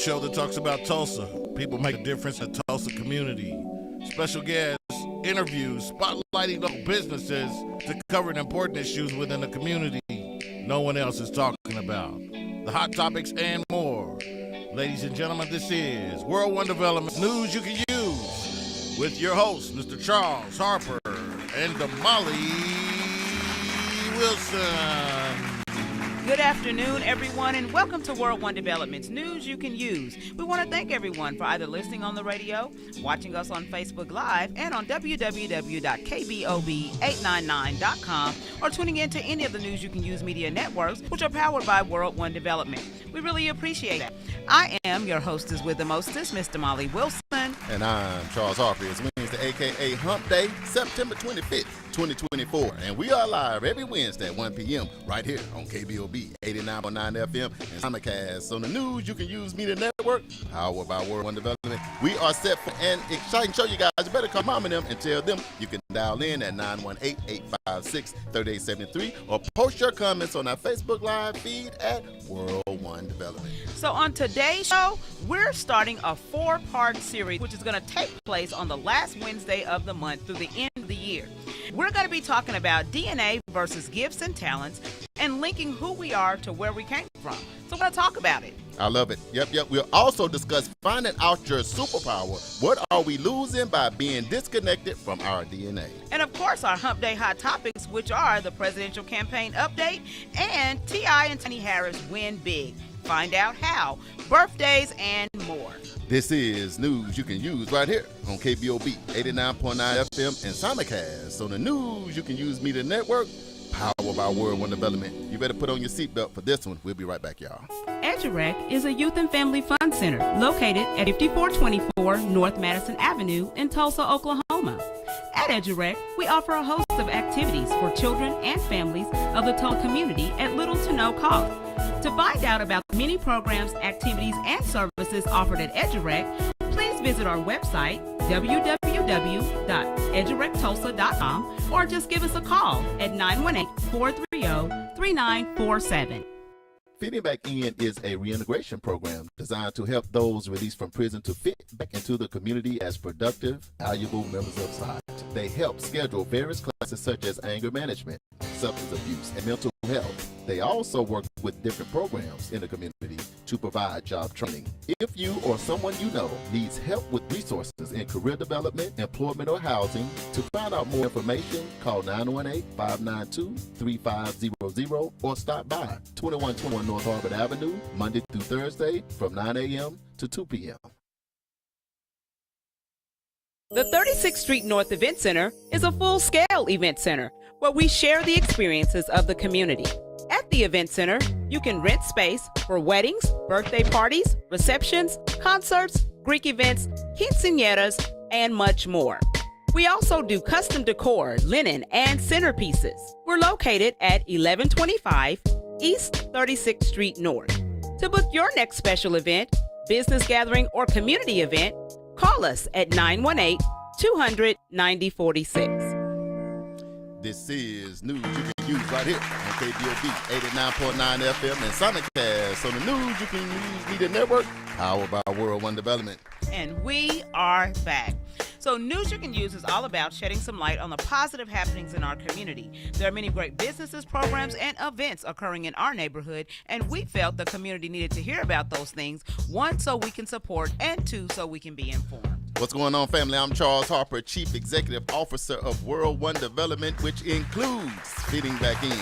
show that talks about Tulsa. People make a difference in the Tulsa community. Special guests, interviews, spotlighting local businesses to cover important issues within the community no one else is talking about. The hot topics and more. Ladies and gentlemen, this is World One Development News You Can Use with your hosts, Mr. Charles Harper and Damali Wilson. Good afternoon, everyone, and welcome to World One Development's News You Can Use. We want to thank everyone for either listening on the radio, watching us on Facebook Live, and on www.kbob899.com, or tuning in to any of the News You Can Use media networks, which are powered by World One Development. We really appreciate that. I am your hostess with the mostest, Miss Damali Wilson. And I'm Charles Harper. It's Wednesday, a.k.a. Hump Day, September 25th, 2024. And we are live every Wednesday at 1 p.m. right here on KBOB 89.9 FM and simulcast on the News You Can Use Media Network, powered by World One Development. We are set for an exciting show, you guys. You better call Mom and them and tell them you can dial in at 918-856-3873 or post your comments on our Facebook Live feed at World One Development. So on today's show, we're starting a 4-part series, which is going to take place on the last Wednesday of the month through the end of the year. We're going to be talking about DNA versus gifts and talents and linking who we are to where we came from. So we're going to talk about it. I love it. Yep. We'll also discuss finding out your superpower. What are we losing by being disconnected from our DNA? And of course, our Hump Day hot topics, which are the presidential campaign update and T.I. and Tony Harris win big. Find out how, birthdays, and more. This is News You Can Use right here on KBOB 89.9 FM and simulcast on the News You Can Use Media Network, powered by World One Development. You better put on your seatbelt for this one. We'll be right back, y'all. EduRec is a youth and family fun center located at 5424 North Madison Avenue in Tulsa, Oklahoma. At EduRec, we offer a host of activities for children and families of the Tulsa community at little to no cost. To find out about the many programs, activities, and services offered at EduRec, please visit our website, www.edurectulsa.com, or just give us a call at 918-430-3947. Fitting Back In is a reintegration program designed to help those released from prison to fit back into the community as productive, valuable members of society. They help schedule various classes such as anger management, substance abuse, and mental health. They also work with different programs in the community to provide job training. If you or someone you know needs help with resources in career development, employment, or housing, to find out more information, call 918-592-3500 or stop by 2121 North Harvard Avenue, Monday through Thursday from 9 a.m. to 2 p.m. The 36th Street North Event Center is a full-scale event center where we share the experiences of the community. At the event center, you can rent space for weddings, birthday parties, receptions, concerts, Greek events, quinceañeras, and much more. We also do custom decor, linen, and centerpieces. We're located at 1125 East 36th Street North. To book your next special event, business gathering, or community event, call us at 918-200-9046. This is News You Can Use right here on KBOB 89.9 FM and simulcast on the News You Can Use Media Network, powered by World One Development. And we are back. So News You Can Use is all about shedding some light on the positive happenings in our community. There are many great businesses, programs, and events occurring in our neighborhood, and we felt the community needed to hear about those things, one, so we can support, and two, so we can be informed. What's going on, family? I'm Charles Harper, Chief Executive Officer of World One Development, which includes Fitting Back In,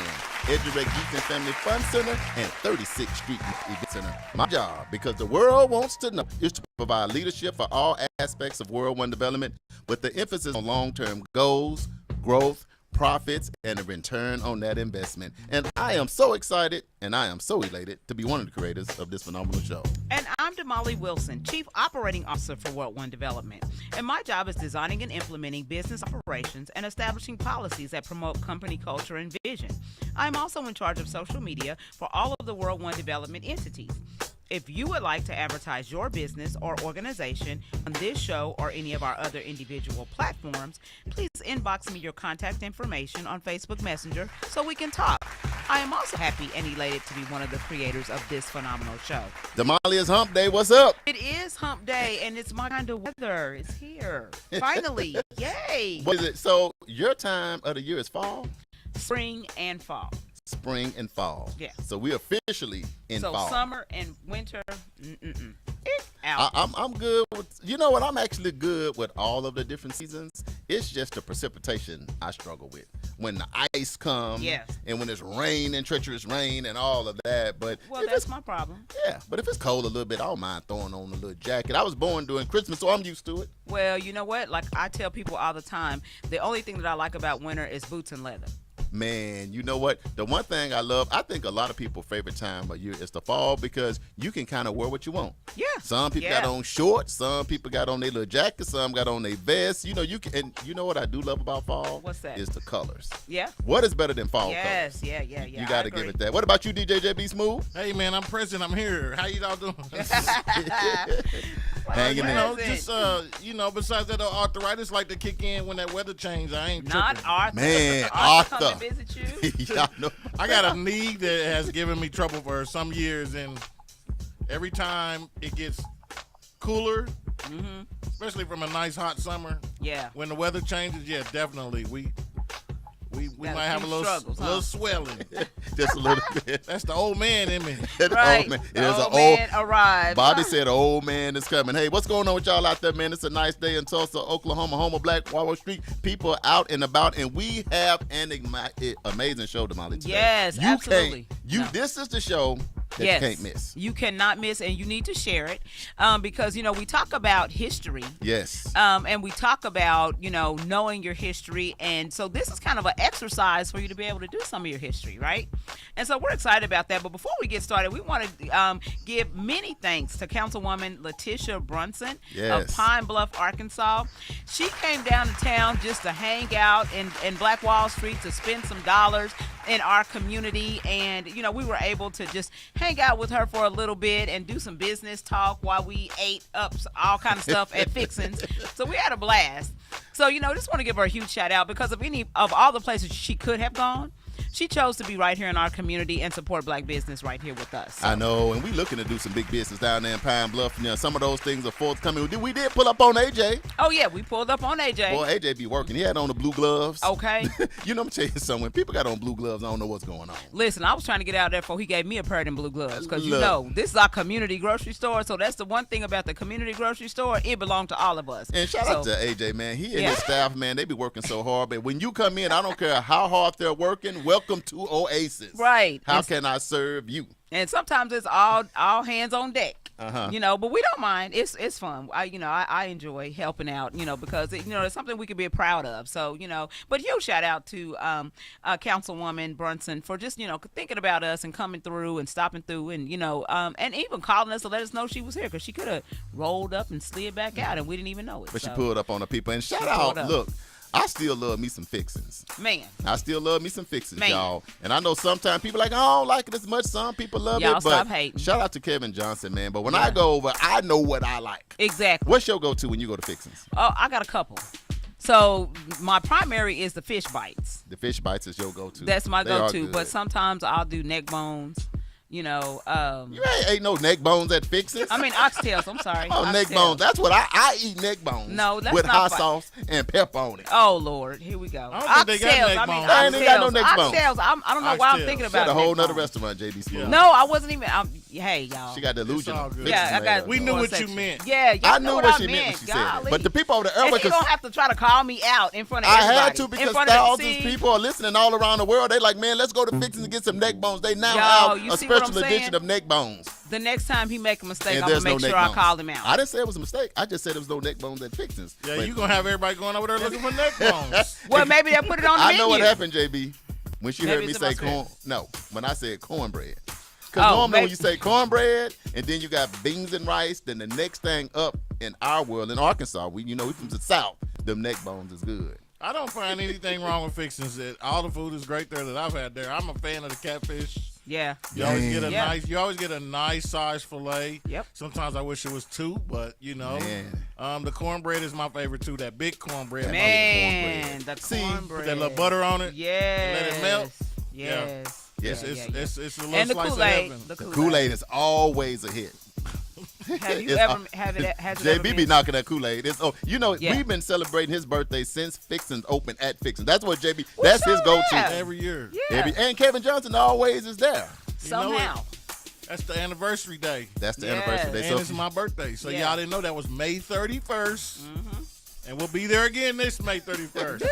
EduRec Youth and Family Fun Center, and 36th Street Event Center. My job, because the world wants to know, is to provide leadership for all aspects of World One Development with the emphasis on long-term goals, growth, profits, and a return on that investment. And I am so excited and I am so elated to be one of the creators of this phenomenal show. And I'm Damali Wilson, Chief Operating Officer for World One Development. And my job is designing and implementing business operations and establishing policies that promote company culture and vision. I'm also in charge of social media for all of the World One Development entities. If you would like to advertise your business or organization on this show or any of our other individual platforms, please inbox me your contact information on Facebook Messenger so we can talk. I am also happy and elated to be one of the creators of this phenomenal show. Damali, is hump day. What's up? It is hump day, and it's my kind of weather. It's here. Finally. Yay. What is it? So your time of the year is fall? Spring and fall. Spring and fall. Yeah. So we're officially in fall. So summer and winter, out. I'm good with, you know what, I'm actually good with all of the different seasons. It's just the precipitation I struggle with. When the ice comes, Yes. and when it's rain and treacherous rain and all of that. But Well, that's my problem. yeah, but if it's cold a little bit, I don't mind throwing on a little jacket. I was born during Christmas, so I'm used to it. Well, you know what? Like I tell people all the time, the only thing that I like about winter is boots and leather. Man, you know what? The one thing I love, I think a lot of people's favorite time of year is the fall because you can kind of wear what you want. Yeah. Some people got on shorts, some people got on their little jackets, some got on their vests. You know, you can, and you know what I do love about fall? What's that? Is the colors. Yeah. What is better than fall Yes, colors? yeah. You got to give it that. What about you, DJ JB Smooth? Hey, man, I'm present. I'm here. How y'all doing? Hanging You in. know, just besides that arthritis like to kick in when that weather change. I ain't Not tripping. Arthur. Man, Arthur come Arthur. to visit you. Y'all know. I got a knee that has given me trouble for some years, and every time it gets cooler, especially from a nice hot summer, Yeah. when the weather changes, yeah, definitely we Got a might have a few little struggles, huh? little swelling. Just a little bit. That's the old man in me. Right. Old man. The There's old an old man arrived. Bobby said, "An old man is coming." Hey, what's going on with y'all out there, man? It's a nice day in Tulsa, Oklahoma, home of Black Wall Street. People out and about, and we have an amazing show tomorrow. Today. Yes, you absolutely. This is the show that Yes. you can't miss. You cannot miss, and you need to share it because, you know, we talk about history. Yes. And we talk about, you know, knowing your history. And so this is kind of an exercise for you to be able to do some of your history, right? And so we're excited about that. But before we get started, we want to give many thanks to Councilwoman Letitia Brunson of Pine Bluff, Arkansas. She came down to town just to hang out in Black Wall Street to spend some dollars in our community. And, you know, we were able to just hang out with her for a little bit and do some business talk while we ate up all kind of stuff at Fixin's. So we had a blast. So, you know, just want to give her a huge shout out because of any of all the places she could have gone. She chose to be right here in our community and support Black business right here with us. So. I know, and we looking to do some big business down there in Pine Bluff. You know, some of those things are forthcoming. We did pull up on AJ. Oh, yeah, we pulled up on AJ. Boy, AJ be working. He had on the blue gloves. Okay. You know, I'm tell you something. When people got on blue gloves, I don't know what's going on. Listen, I was trying to get out there before he gave me a pair of them blue gloves because, you Look. know, this is our community grocery store. So that's the one thing about the community grocery store. It belongs to all of us. And shout out to AJ, man. He and Yeah. his staff, man, they be working so hard. But when you come in, I don't care how hard they're working. Welcome to Oasis. Right. How can I serve you? And sometimes it's all hands on deck. Uh-huh. You know, but we don't mind. It's fun. I enjoy helping out, you know, because it's something we can be proud of. So, you know, but huge shout out to Councilwoman Brunson for just, you know, thinking about us and coming through and stopping through and, you know, and even calling us to let us know she was here because she could have rolled up and slid back out and we didn't even know it. But so. she pulled up on the people. And shout She out, pulled up. look, I still love me some fixins. Man. I still love me some fixins, Man. y'all. And I know sometimes people like, I don't like it as much. Some people love Y'all it. But stop hating. shout out to Kevin Johnson, man. But when I go over, I know what I like. Exactly. What's your go-to when you go to fixins? Oh, I got a couple. So my primary is the fish bites. The fish bites is your go-to. That's my They are go-to. good. But sometimes I'll do neck bones. You know, You ain't ate no neck bones at Fixins. I mean oxtails. I'm sorry. Oh, neck Oxtails. bones. That's what I eat neck bones. No, that's with not hot fi- sauce and pepper on it. Oh Lord, here we go. I don't think they got neck bones. I ain't got no neck bones. Oxtails. I don't know why I'm Oxtails. thinking She got about a whole neck nother bones. restaurant, JD Smooth. Yeah. No, I wasn't even. Hey, y'all. She got delusional. all good. Yeah, I got. We knew one what you section. meant. Yeah, y'all I know knew what what I she meant when meant. she said it. Golly. But the people over there, And everybody, you don't have to try to call me out in front of I everybody. had to In because front of thousands of see, people are listening all around the world. They like, man, let's go to Fixins and get some neck bones. They now Yo, have you a see what I'm special edition saying? of neck bones. The next time he make a mistake, And I'm there's gonna no make neck sure I bones. call him out. I didn't say it was a mistake. I just said there was no neck bones at Fixins. Yeah, But you gonna have everybody going over there looking for neck bones. Well, maybe they'll put it on the I menu. know what happened, JB. When she Maybe heard me it's say in my corn, no, when I said cornbread. Because Oh, normally maybe- when you say cornbread and then you got beans and rice, then the next thing up in our world, in Arkansas, we from the South, them neck bones is good. I don't find anything wrong with Fixins. All the food is great there that I've had there. I'm a fan of the catfish. Yeah. You always get a Yeah. you always get a nice size fillet. Yep. Sometimes I wish it was two, but you know, Man. the cornbread is my favorite too. That big cornbread. Man, the See, cornbread. Put that little butter on it. Yes. let it melt. Yes. Yeah. It's a little And the slice of Kool-Aid. heaven. The Kool-Aid is always a hit. Have you It's ever all- have it? Has it ever JB be been? knocking that Kool-Aid. Yeah. We've been celebrating his birthday since Fixin's open at Fixin. That's what JB. That's his go-to. have. Every year. Yeah. And Kevin Johnson always is there. Somehow. That's the anniversary day. That's the Yes. anniversary day. And So it's my birthday. So Yeah. y'all didn't know that was May 31st. And we'll be there again this May 31st.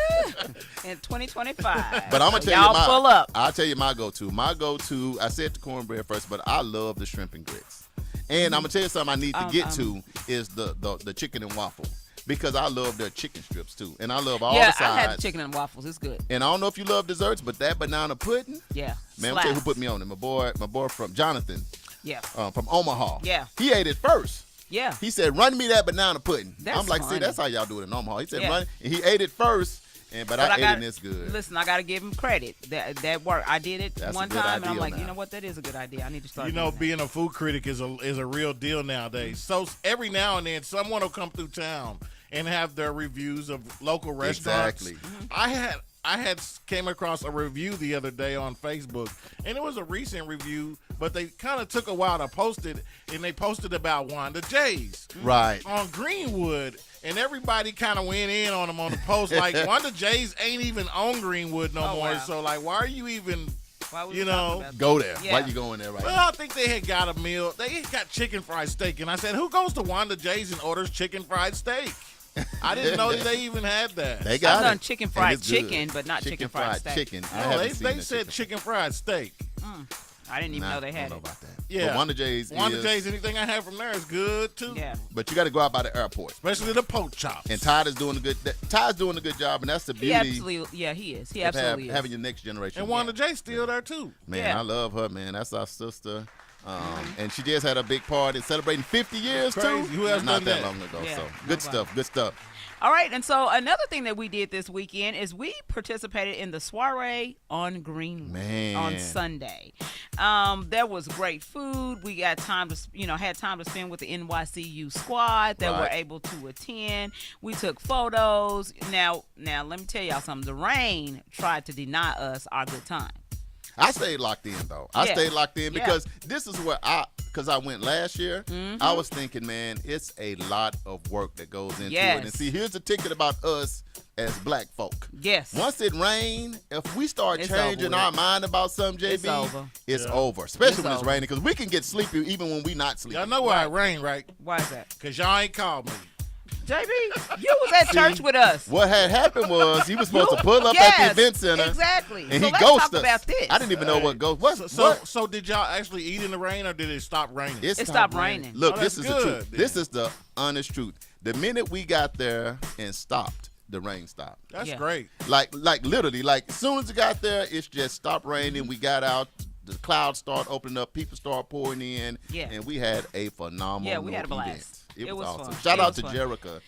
In 2025. But I'm gonna tell y'all you pull up. I'll tell you my go-to. My go-to. I said the cornbread first, but I love the shrimp and grits. And I'm gonna tell you something I need to get to is the chicken and waffle, because I love their chicken strips too, and I love all the Yeah, sides. I had the chicken and waffles. It's good. And I don't know if you love desserts, but that banana pudding, Yeah. man, I'll tell you who Slaps. put me on it. My boy from Jonathan, Yeah. from Omaha. Yeah. He ate it first. Yeah. He said, "Run me that banana pudding." That's I'm like, funny. "See, that's how y'all do it in Omaha." He said, Yeah. "Run," and he ate it first, but I ate it and it's good. Listen, I got to give him credit. That worked. I did it That's a one good time, and I'm idea like, now. you know what? That is a good idea. I need to start. You know, doing that. being a food critic is a real deal nowadays. So every now and then, someone will come through town and have their reviews of local restaurants. Exactly. I had came across a review the other day on Facebook, and it was a recent review, but they kind of took a while to post it, and they posted about Wanda J's Right. on Greenwood, and everybody kind of went in on them on the post, like Wanda J's ain't even on Greenwood no Oh, more. wow. So like, why are you even? Why would you we talk know, about that? Go there. Yeah. Why you going there right Well, now? I think they had got a meal. They had got chicken fried steak, and I said, "Who goes to Wanda J's and orders chicken fried steak?" I didn't know that they even had that. They got I've done it. chicken And fried it's good. chicken, but not chicken fried steak. chicken. I No, haven't they seen they the said chicken fried steak. I didn't even know they I had don't know it. about that. Yeah. But Wanda J's Wanda J's, anything I have from there is good too. Yeah. But you got to go out by the airport. Especially the pork chops. And Todd is doing a good job, and that's the He beauty absolutely. Yeah, he is. He of absolutely is. having your next generation. And Wanda J's still there too. Man, Yeah. I love her, man. That's our sister. And she just had a big party celebrating 50 years Crazy. too. Who else Not done that that? long ago. Yeah, So nobody. good stuff. Good stuff. All right, and so another thing that we did this weekend is we participated in the soiree on Greenwood Man. on Sunday. There was great food. We got time to, had time to spend with the NYCU squad that were Right. able to attend. We took photos. Now, let me tell y'all something. The rain tried to deny us our good time. I stayed locked in though. I Yeah. stayed locked in Yeah. because this is where because I went last year. I was thinking, man, it's a lot of work that goes into it. And Yes. see, here's the ticket about us as black folk. Yes. Once it rains, if we start It's changing over our with. mind about something, JB, It's over. it's Yeah. over. Especially It's when it's over. raining, because we can get sleepy even when we not sleeping. Y'all know why it rained, right? Why is that? Because y'all ain't called me. JB, you was at church with us. What had happened was he was supposed to pull up at Yes, the event center. Exactly. And so he let's ghosted talk us. about this. I didn't even know what ghost. What? So did y'all actually eat in the rain, or did it stop raining? It stopped raining. Look, Oh, this that's is the good, truth. then. This is the honest truth. The minute we got there and stopped, the rain stopped. That's Yeah. great. Like literally, like as soon as it got there, it's just stopped raining. We got out. The clouds start opening up. People start pouring in. Yeah. And we had a phenomenal Yeah, we had a blast. event. It It was was awesome. fun. Shout It out was to fun. Jerica.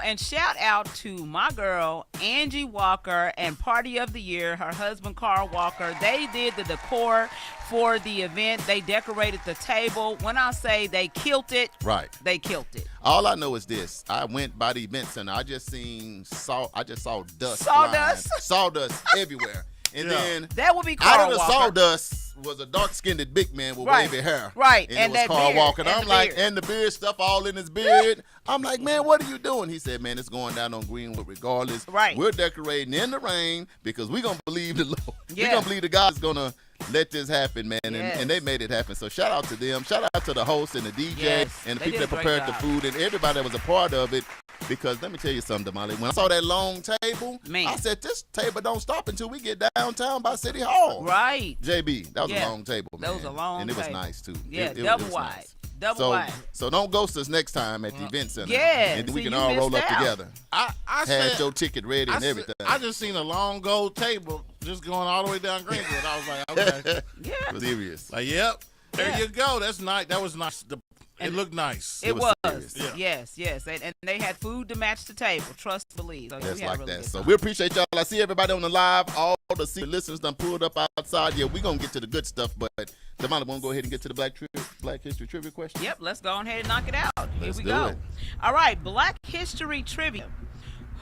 And shout out to my girl, Angie Walker, and Party of the Year, her husband, Carl Walker. They did the decor for the event. They decorated the table. When I say they killed it, Right. they killed it. All I know is this. I went by the event center. I just saw dust. Sawdust? flying. Sawdust everywhere. And Yeah. then That would be out Carl of the Walker. sawdust was a dark-skinned big man with Right. wavy hair. Right. And, And it was that Carl beard. Walker. And And I'm the like, beard. and the beard stuff all in his beard. I'm like, man, what are you doing? He said, man, it's going down on Greenwood regardless. Right. We're decorating in the rain because we're going to believe the Lord. Yeah. We're going to believe the God's going to let this happen, man. Yes. And they made it happen. So shout out to them. Shout out to the host and the DJ Yes. and the They people that did a great prepared the job. food and everybody that was a part of it. Because let me tell you something, Damali. When I saw that long table, Man. I said, this table don't stop until we get downtown by City Hall. Right. JB, that was Yeah. a long table, man. That was a long And it was table. nice, too. Yeah, It double was wide. nice. Double So, wide. so don't ghost us next time at the event center. Yeah, And then we see, can you all roll missed up out. together. I Had said, your ticket ready and everything. I just seen a long gold table just going all the way down Greenwood. I was like, okay. Yeah. Serious. Like, yep. There Yeah. you go. That's nice. That was nice. It And looked nice. It was was. serious. Yeah. Yes. And they had food to match the table. Trust believe. So That's we had a like really that. good So time. we appreciate y'all. I see everybody on the live. All the listeners done pulled up outside. Yeah, we're going to get to the good stuff. But Damali, want to go ahead and get to the Black History Trivia question? Yep, let's go ahead and knock it out. Here Let's we do go. it. All right, Black History Trivia.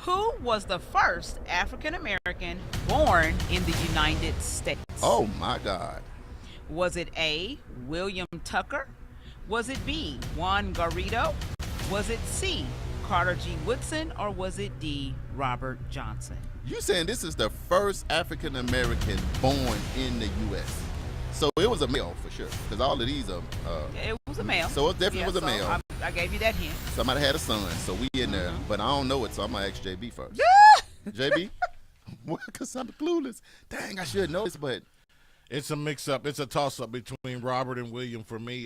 Who was the first African American born in the United States? Oh, my God. Was it A, William Tucker? Was it B, Juan Garrido? Was it C, Carter G. Woodson? Or was it D, Robert Johnson? You saying this is the first African American born in the U.S.? So it was a male for sure, because all of these are. It was a male. So it definitely was a male. I gave you that hint. Somebody had a son, so we in there. But I don't know it, so I'm gonna ask JB first. JB, because I'm clueless. Dang, I should know this, but It's a mix-up. It's a toss-up between Robert and William for me.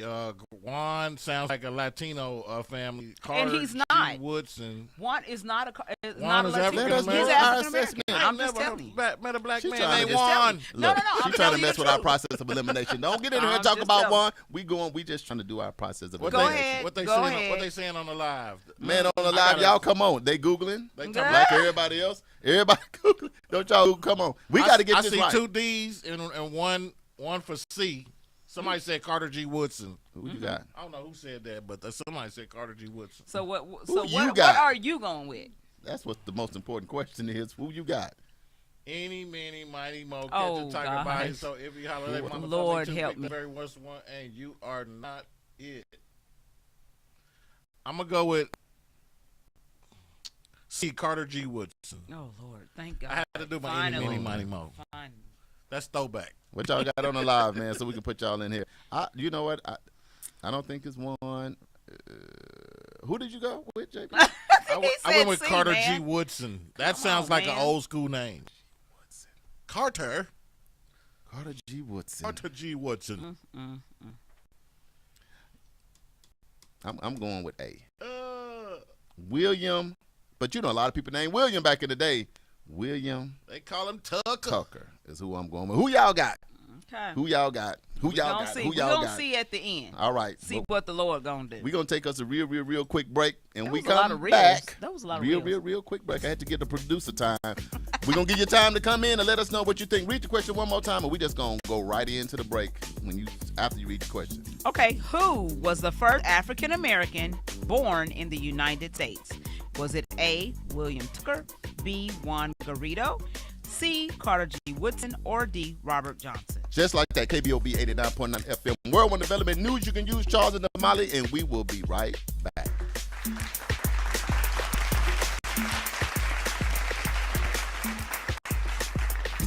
Juan sounds like a Latino family. And he's G. not. Woodson. Juan is not a Juan is Latino. African He's American. African American. I I'm just telling you. Met a black She man trying to named just tell Juan. me. No, Look, no, I'm She's trying telling to you mess the with our truth. process of elimination. Don't get in here I'm and talk just about telling one. We just trying to do our process of What Go elimination. ahead. What they Go saying? ahead. What they saying on the live? Man, on the I live, gotta- y'all come on. They Googling. They Yeah. talking Like everybody else. Everybody Googling. Don't y'all come on. We got to get I this see right. 2 D's and one for C. Somebody said Carter G. Woodson. Who you got? I don't know who said that, but somebody said Carter G. Woodson. So what? Who you What got? are you going with? That's what the most important question is. Who you got? Any, many, mighty, mo, catch Oh, a tiger gosh. by his toe. If you holler at mama, Lord, tell help pick me. the very worst one, and you are not it. I'm gonna go with C. Carter G. Woodson. Oh Lord, thank God. I had to do my Finally. any, mighty, mo. Fine. That's throwback. What y'all got on the live, man, so we can put y'all in here. You know what? I don't think it's one. Who did you go with, JP? I went with C, Carter man. G. Woodson. That Come sounds on, like man. an old school name. Carter. Carter G. Woodson. Carter G. Woodson. I'm going with A. Uh, William, but you know a lot of people named William back in the day. William they call him Tucker. Tucker is who I'm going with. Who y'all got? Okay. Who y'all got? Who We y'all gonna got? see. Who We y'all gonna got? see at the end. All right. See Well, what the Lord gonna do. we're going to take us a real quick break, and That we was a lot come of reels. back. That was a lot of real, reels. real quick break. I had to get the producer time. We're going to give you time to come in and let us know what you think. Read the question one more time, and we just going to go right into the break after you read the question. Okay, who was the first African American born in the United States? Was it A, William Tucker, B, Juan Garrido, C, Carter G. Woodson, or D, Robert Johnson? Just like that, KBOB 89.9 FM. World One Development News you can use, Charles and Damali, and we will be right back.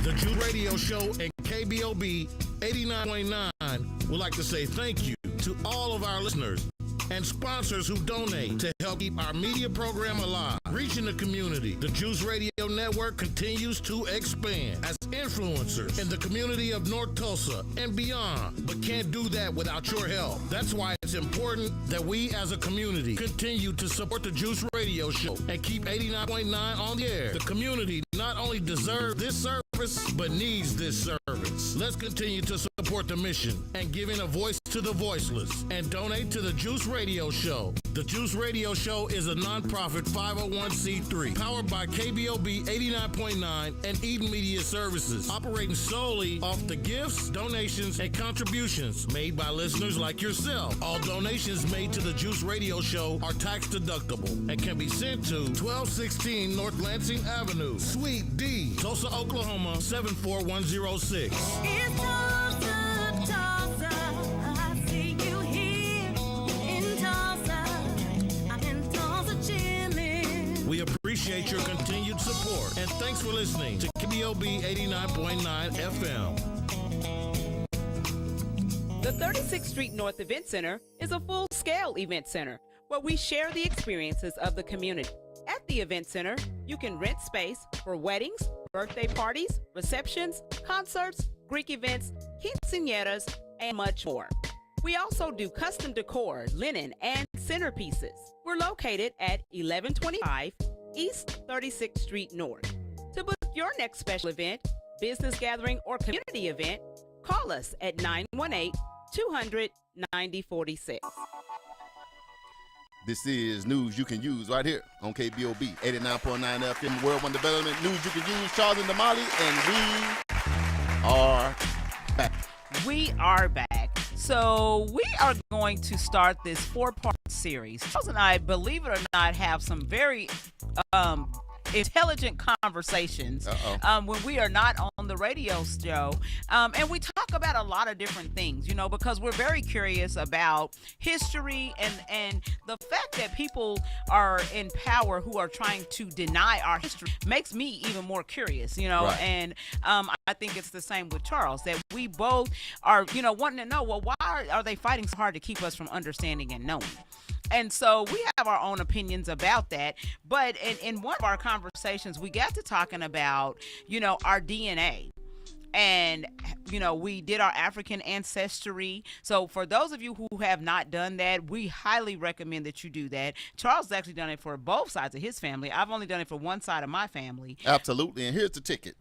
The Jew Radio Show and KBOB 89.9 would like to say thank you to all of our listeners and sponsors who donate to help keep our media program alive, reaching the community. The Juice Radio Network continues to expand as influencers in the community of North Tulsa and beyond, but can't do that without your help. That's why it's important that we as a community continue to support the Juice Radio Show and keep 89.9 on the air. The community not only deserves this service, but needs this service. Let's continue to support the mission and giving a voice to the voiceless and donate to the Juice Radio Show. The Juice Radio Show is a nonprofit 501c3 powered by KBOB 89.9 and Eden Media Services, operating solely off the gifts, donations, and contributions made by listeners like yourself. All donations made to the Juice Radio Show are tax deductible and can be sent to 1216 North Lansing Avenue, Suite D, Tulsa, Oklahoma 74106. It's Tulsa, Tulsa. I see you here in Tulsa. I'm in Tulsa chillin'. We appreciate your continued support and thanks for listening to KBOB 89.9 FM. The 36th Street North Event Center is a full-scale event center where we share the experiences of the community. At the event center, you can rent space for weddings, birthday parties, receptions, concerts, Greek events, quinceañeras, and much more. We also do custom decor, linen, and centerpieces. We're located at 1125 East 36th Street North. To book your next special event, business gathering, or community event, call us at 918-200-9046. This is news you can use right here on KBOB 89.9 FM, World One Development News you can use, Charles and Damali, and we are back. We are back. So we are going to start this 4-part series. Charles and I, believe it or not, have some very intelligent conversations when we are not on the radio show. And we talk about a lot of different things, you know, because we're very curious about history and the fact that people are in power who are trying to deny our history makes me even more curious, you know. Right. And I think it's the same with Charles, that we both are, you know, wanting to know, well, why are they fighting so hard to keep us from understanding and knowing? And so we have our own opinions about that. But in one of our conversations, we got to talking about, you know, our DNA. And, you know, we did our African ancestry. So for those of you who have not done that, we highly recommend that you do that. Charles has actually done it for both sides of his family. I've only done it for one side of my family. Absolutely. And here's the ticket.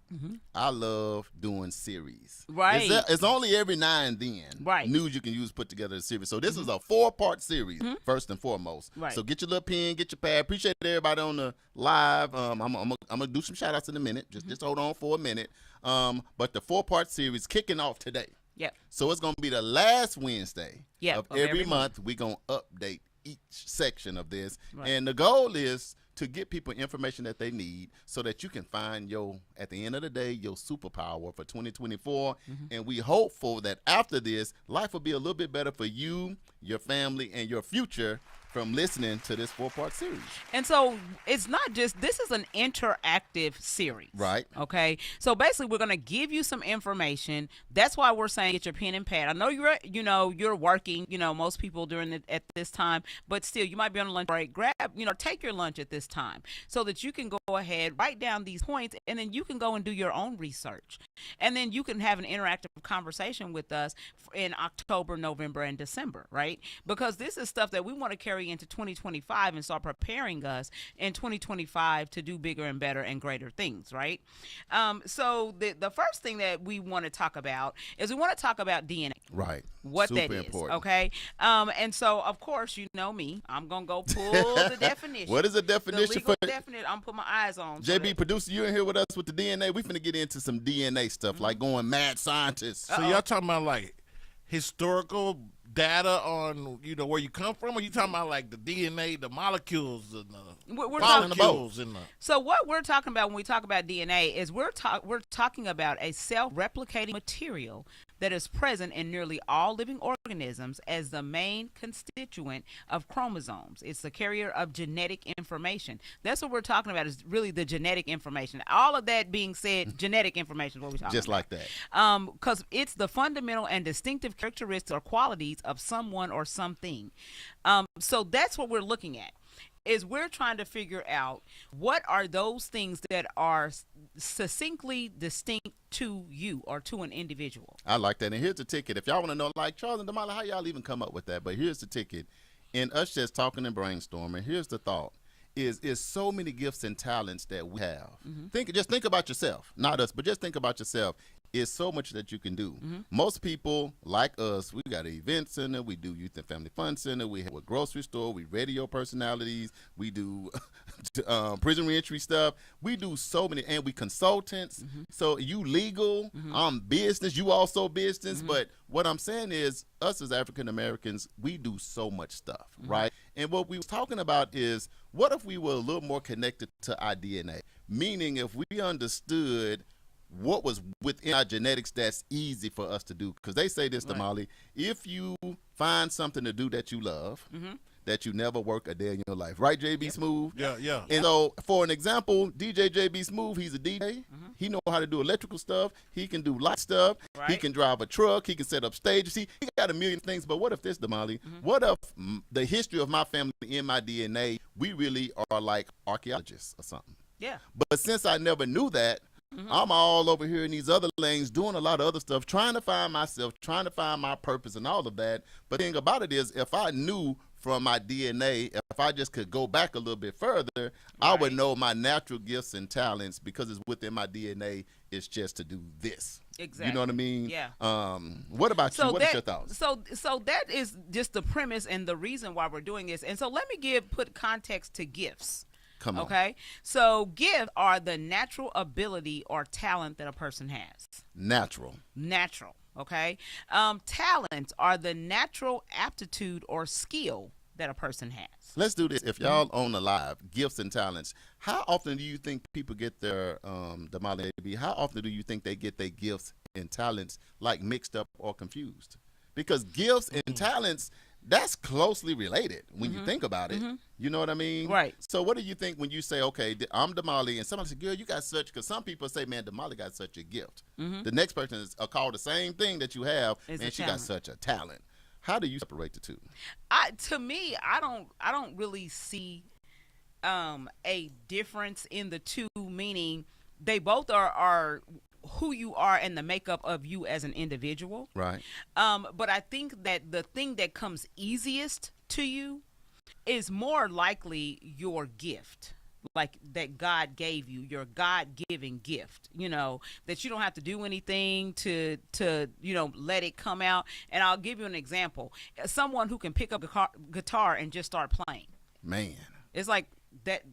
I love doing series. Right. It's only every now and then Right. news you can use put together a series. So this is a 4-part series, first and foremost. Right. So get your little pen, get your pad. Appreciate everybody on the live. I'm gonna do some shout outs in a minute. Just hold on for a minute. But the 4-part series kicking off today. Yep. So it's gonna be the last Wednesday of of every every month. We're gonna update each section of this. Right. And the goal is to get people information that they need so that you can find at the end of the day, your superpower for 2024. And we hopeful that after this, life will be a little bit better for you, your family, and your future from listening to this 4-part series. And so it's not just, this is an interactive series. Right. Okay. So basically we're going to give you some information. That's why we're saying get your pen and pad. I know you're working, you know, most people at this time, but still you might be on a lunch break. Take your lunch at this time so that you can go ahead, write down these points, and then you can go and do your own research. And then you can have an interactive conversation with us in October, November, and December, right? Because this is stuff that we want to carry into 2025 and start preparing us in 2025 to do bigger and better and greater things, right? So the first thing that we want to talk about is we want to talk about DNA. Right. What Super that is, important. okay? And so, of course, you know me. I'm going to go pull the definition. What is the The definition legal for definition, I'm put my eyes on. so JB that- producer? You in here with us with the DNA? We finna get into some DNA stuff, like going mad scientists. So y'all talking about like historical data on, you know, where you come from, or you talking about like the DNA, the molecules, and the We're talking molecules, and the So what we're talking about when we talk about DNA is we're talking about a self-replicating material that is present in nearly all living organisms as the main constituent of chromosomes. It's the carrier of genetic information. That's what we're talking about, is really the genetic information. All of that being said, genetic information is what we're talking Just about. like that. Because it's the fundamental and distinctive characteristics or qualities of someone or something. So that's what we're looking at. Is we're trying to figure out what are those things that are succinctly distinct to you or to an individual. I like that. And here's the ticket. If y'all want to know, like Charles and Damala, how y'all even come up with that? But here's the ticket. In us just talking and brainstorming, here's the thought. Is so many gifts and talents that we have. Just think about yourself. Not us, but just think about yourself. It's so much that you can do. Most people like us, we got an event center, we do youth and family fun center, we have a grocery store, we radio personalities, we do prison reentry stuff. We do so many, and we consultants. So you legal, I'm business, you also business. But what I'm saying is, us as African Americans, we do so much stuff, right? And what we was talking about is, what if we were a little more connected to our DNA? Meaning, if we understood what was within our genetics that's easy for us to do. Because they say this to Molly, if you find something to do that you love, that you never work a day in your life. Right, JB Smooth? Yeah. And so, for an example, DJ JB Smooth, he's a DJ. He know how to do electrical stuff. He can do light stuff. He Right. can drive a truck. He can set up stages. He got a million things. But what if this, Damali? What if the history of my family in my DNA, we really are like archaeologists or something? Yeah. But since I never knew that, I'm all over here in these other lanes doing a lot of other stuff, trying to find myself, trying to find my purpose and all of that. But the thing about it is, if I knew from my DNA, if I just could go back a little bit further, I would know my natural gifts and talents, because it's within my DNA. It's just to do this. Exactly. You know what I mean? Yeah. What about you? What is your thoughts? So that is just the premise and the reason why we're doing this. And so let me put context to gifts. Come on. Okay. So gifts are the natural ability or talent that a person has. Natural. Natural. Okay. Talents are the natural aptitude or skill that a person has. Let's do this. If y'all on the live, gifts and talents, how often do you think people get their Damali AB? How often do you think they get their gifts and talents like mixed up or confused? Because gifts and talents, that's closely related when you think about it. You know what I mean? Right. So what do you think when you say, okay, I'm Damali, and somebody says, girl, you got such, because some people say, man, Damali got such a gift. The next person is called the same thing that you have, It's and a she got talent. such a talent. How do you separate the two? To me, I don't really see a difference in the two, meaning they both are who you are and the makeup of you as an individual. Right. But I think that the thing that comes easiest to you is more likely your gift, like that God gave you, your God-given gift, that you don't have to do anything to let it come out. And I'll give you an example. Someone who can pick up a guitar and just start playing. Man. It's like that,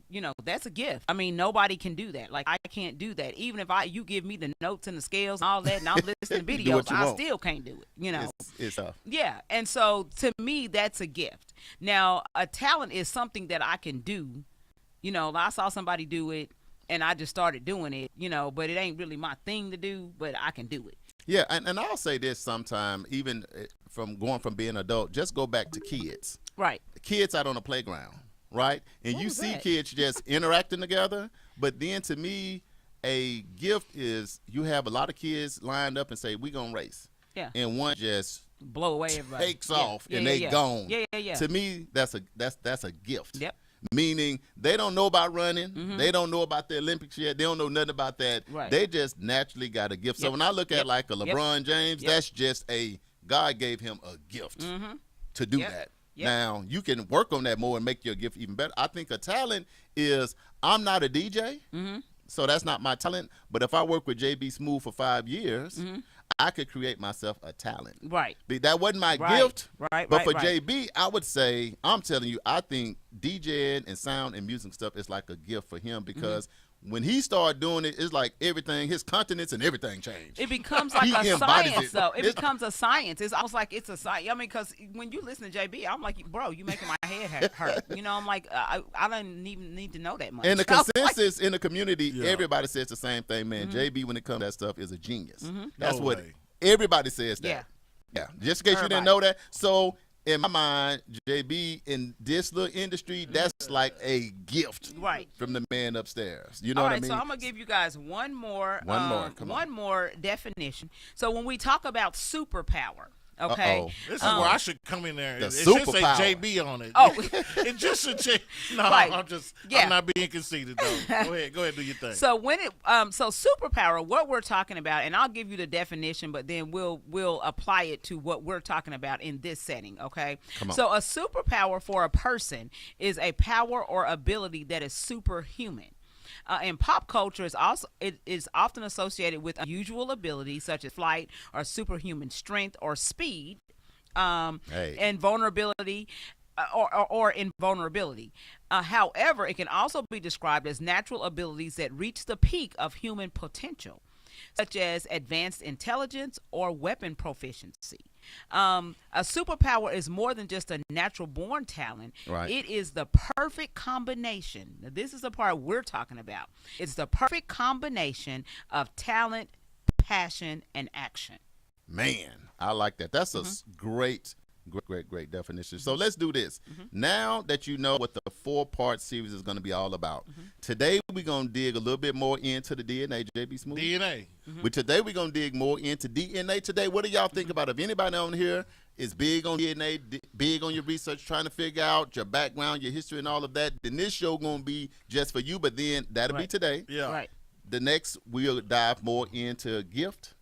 that's a gift. I mean, nobody can do that. Like, I can't do that. Even if you give me the notes and the scales and all that, and I'm listening to You do videos, what you I want. still can't do it, It's tough. Yeah. And so to me, that's a gift. Now, a talent is something that I can do. I saw somebody do it and I just started doing it, but it ain't really my thing to do, but I can do it. Yeah, and I'll say this sometime, even from going from being an adult, just go back to kids. Right. Kids out on the playground, right? And What you was see that? kids just interacting together, but then to me, a gift is you have a lot of kids lined up and say, we gonna race. Yeah. And one just Blow away everybody. takes Yeah. off Yeah, and yeah, they yeah. gone. Yeah. To me, that's a gift. Yep. Meaning they don't know about running. They don't know about the Olympics yet. They don't know nothing about that. Right. They just naturally got a gift. So Yep. when I look at Yep. like a Yep. LeBron James, Yep. that's just God gave him a gift to do Yep. that. Yep. Now, you can work on that more and make your gift even better. I think a talent is, I'm not a DJ, so that's not my talent. But if I work with JB Smooth for 5 years, I could create myself a talent. Right. That wasn't my Right. gift. Right, But right, for right. JB, I would say, I'm telling you, I think DJing and sound and music stuff is like a gift for him because when he started doing it, it's like everything, his continents and everything changed. It becomes like He a embodies science, it. though. It It's- becomes a science. It's almost like it's a science. I mean, because when you listen to JB, I'm like, bro, you making my head hurt. I'm like, I don't even need to know that much. And the I was like, consensus in the community, Yeah. everybody says the same thing, man. JB, when it comes to that stuff, is a genius. That's No what way. everybody says that. Yeah. Yeah. Just in case you didn't know that. So in my mind, JB in this little industry, that's like a gift Right. from the man upstairs. You know All what right, I mean? so I'm gonna give you guys one more, Come on. one more definition. So when we talk about superpower, okay, Uh-oh. This is where I should come in there. The It should say superpower. JB on it. Oh. It just should say, no, Right. Yeah. I'm not being conceited, though. Go ahead, do your thing. So so superpower, what we're talking about, and I'll give you the definition, but then we'll apply it to what we're talking about in this setting, okay? Come on. So a superpower for a person is a power or ability that is superhuman. In pop culture, it is often associated with unusual abilities such as flight or superhuman strength or speed, and vulnerability. Or invulnerability. However, it can also be described as natural abilities that reach the peak of human potential, such as advanced intelligence or weapon proficiency. A superpower is more than just a natural born talent. Right. It is the perfect combination. Now, this is the part we're talking about. It's the perfect combination of talent, passion, and action. Man, I like that. That's a great definition. So let's do this. Now that you know what the 4-part series is going to be all about, today we're going to dig a little bit more into the DNA, JB Smooth. DNA. But today we're going to dig more into DNA today. What do y'all think about? If anybody on here is big on DNA, big on your research, trying to figure out your background, your history, and all of that, then this show going to be just for you. But then that'll be Right. today. Yeah. Right. The next, we'll dive more into gift.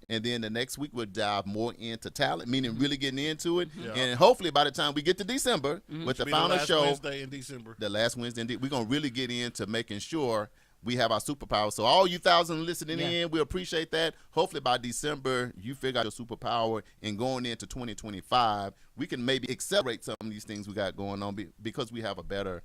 And then the next week, we'll dive more into talent, meaning really getting into it. Yeah. And hopefully by the time we get to December with the Be final last show, Wednesday in December. the last Wednesday, we're going to really get into making sure we have our superpower. So all you thousands listening in, we appreciate that. Hopefully by December, you figure out your superpower, and going into 2025, we can maybe accelerate some of these things we got going on because we have a better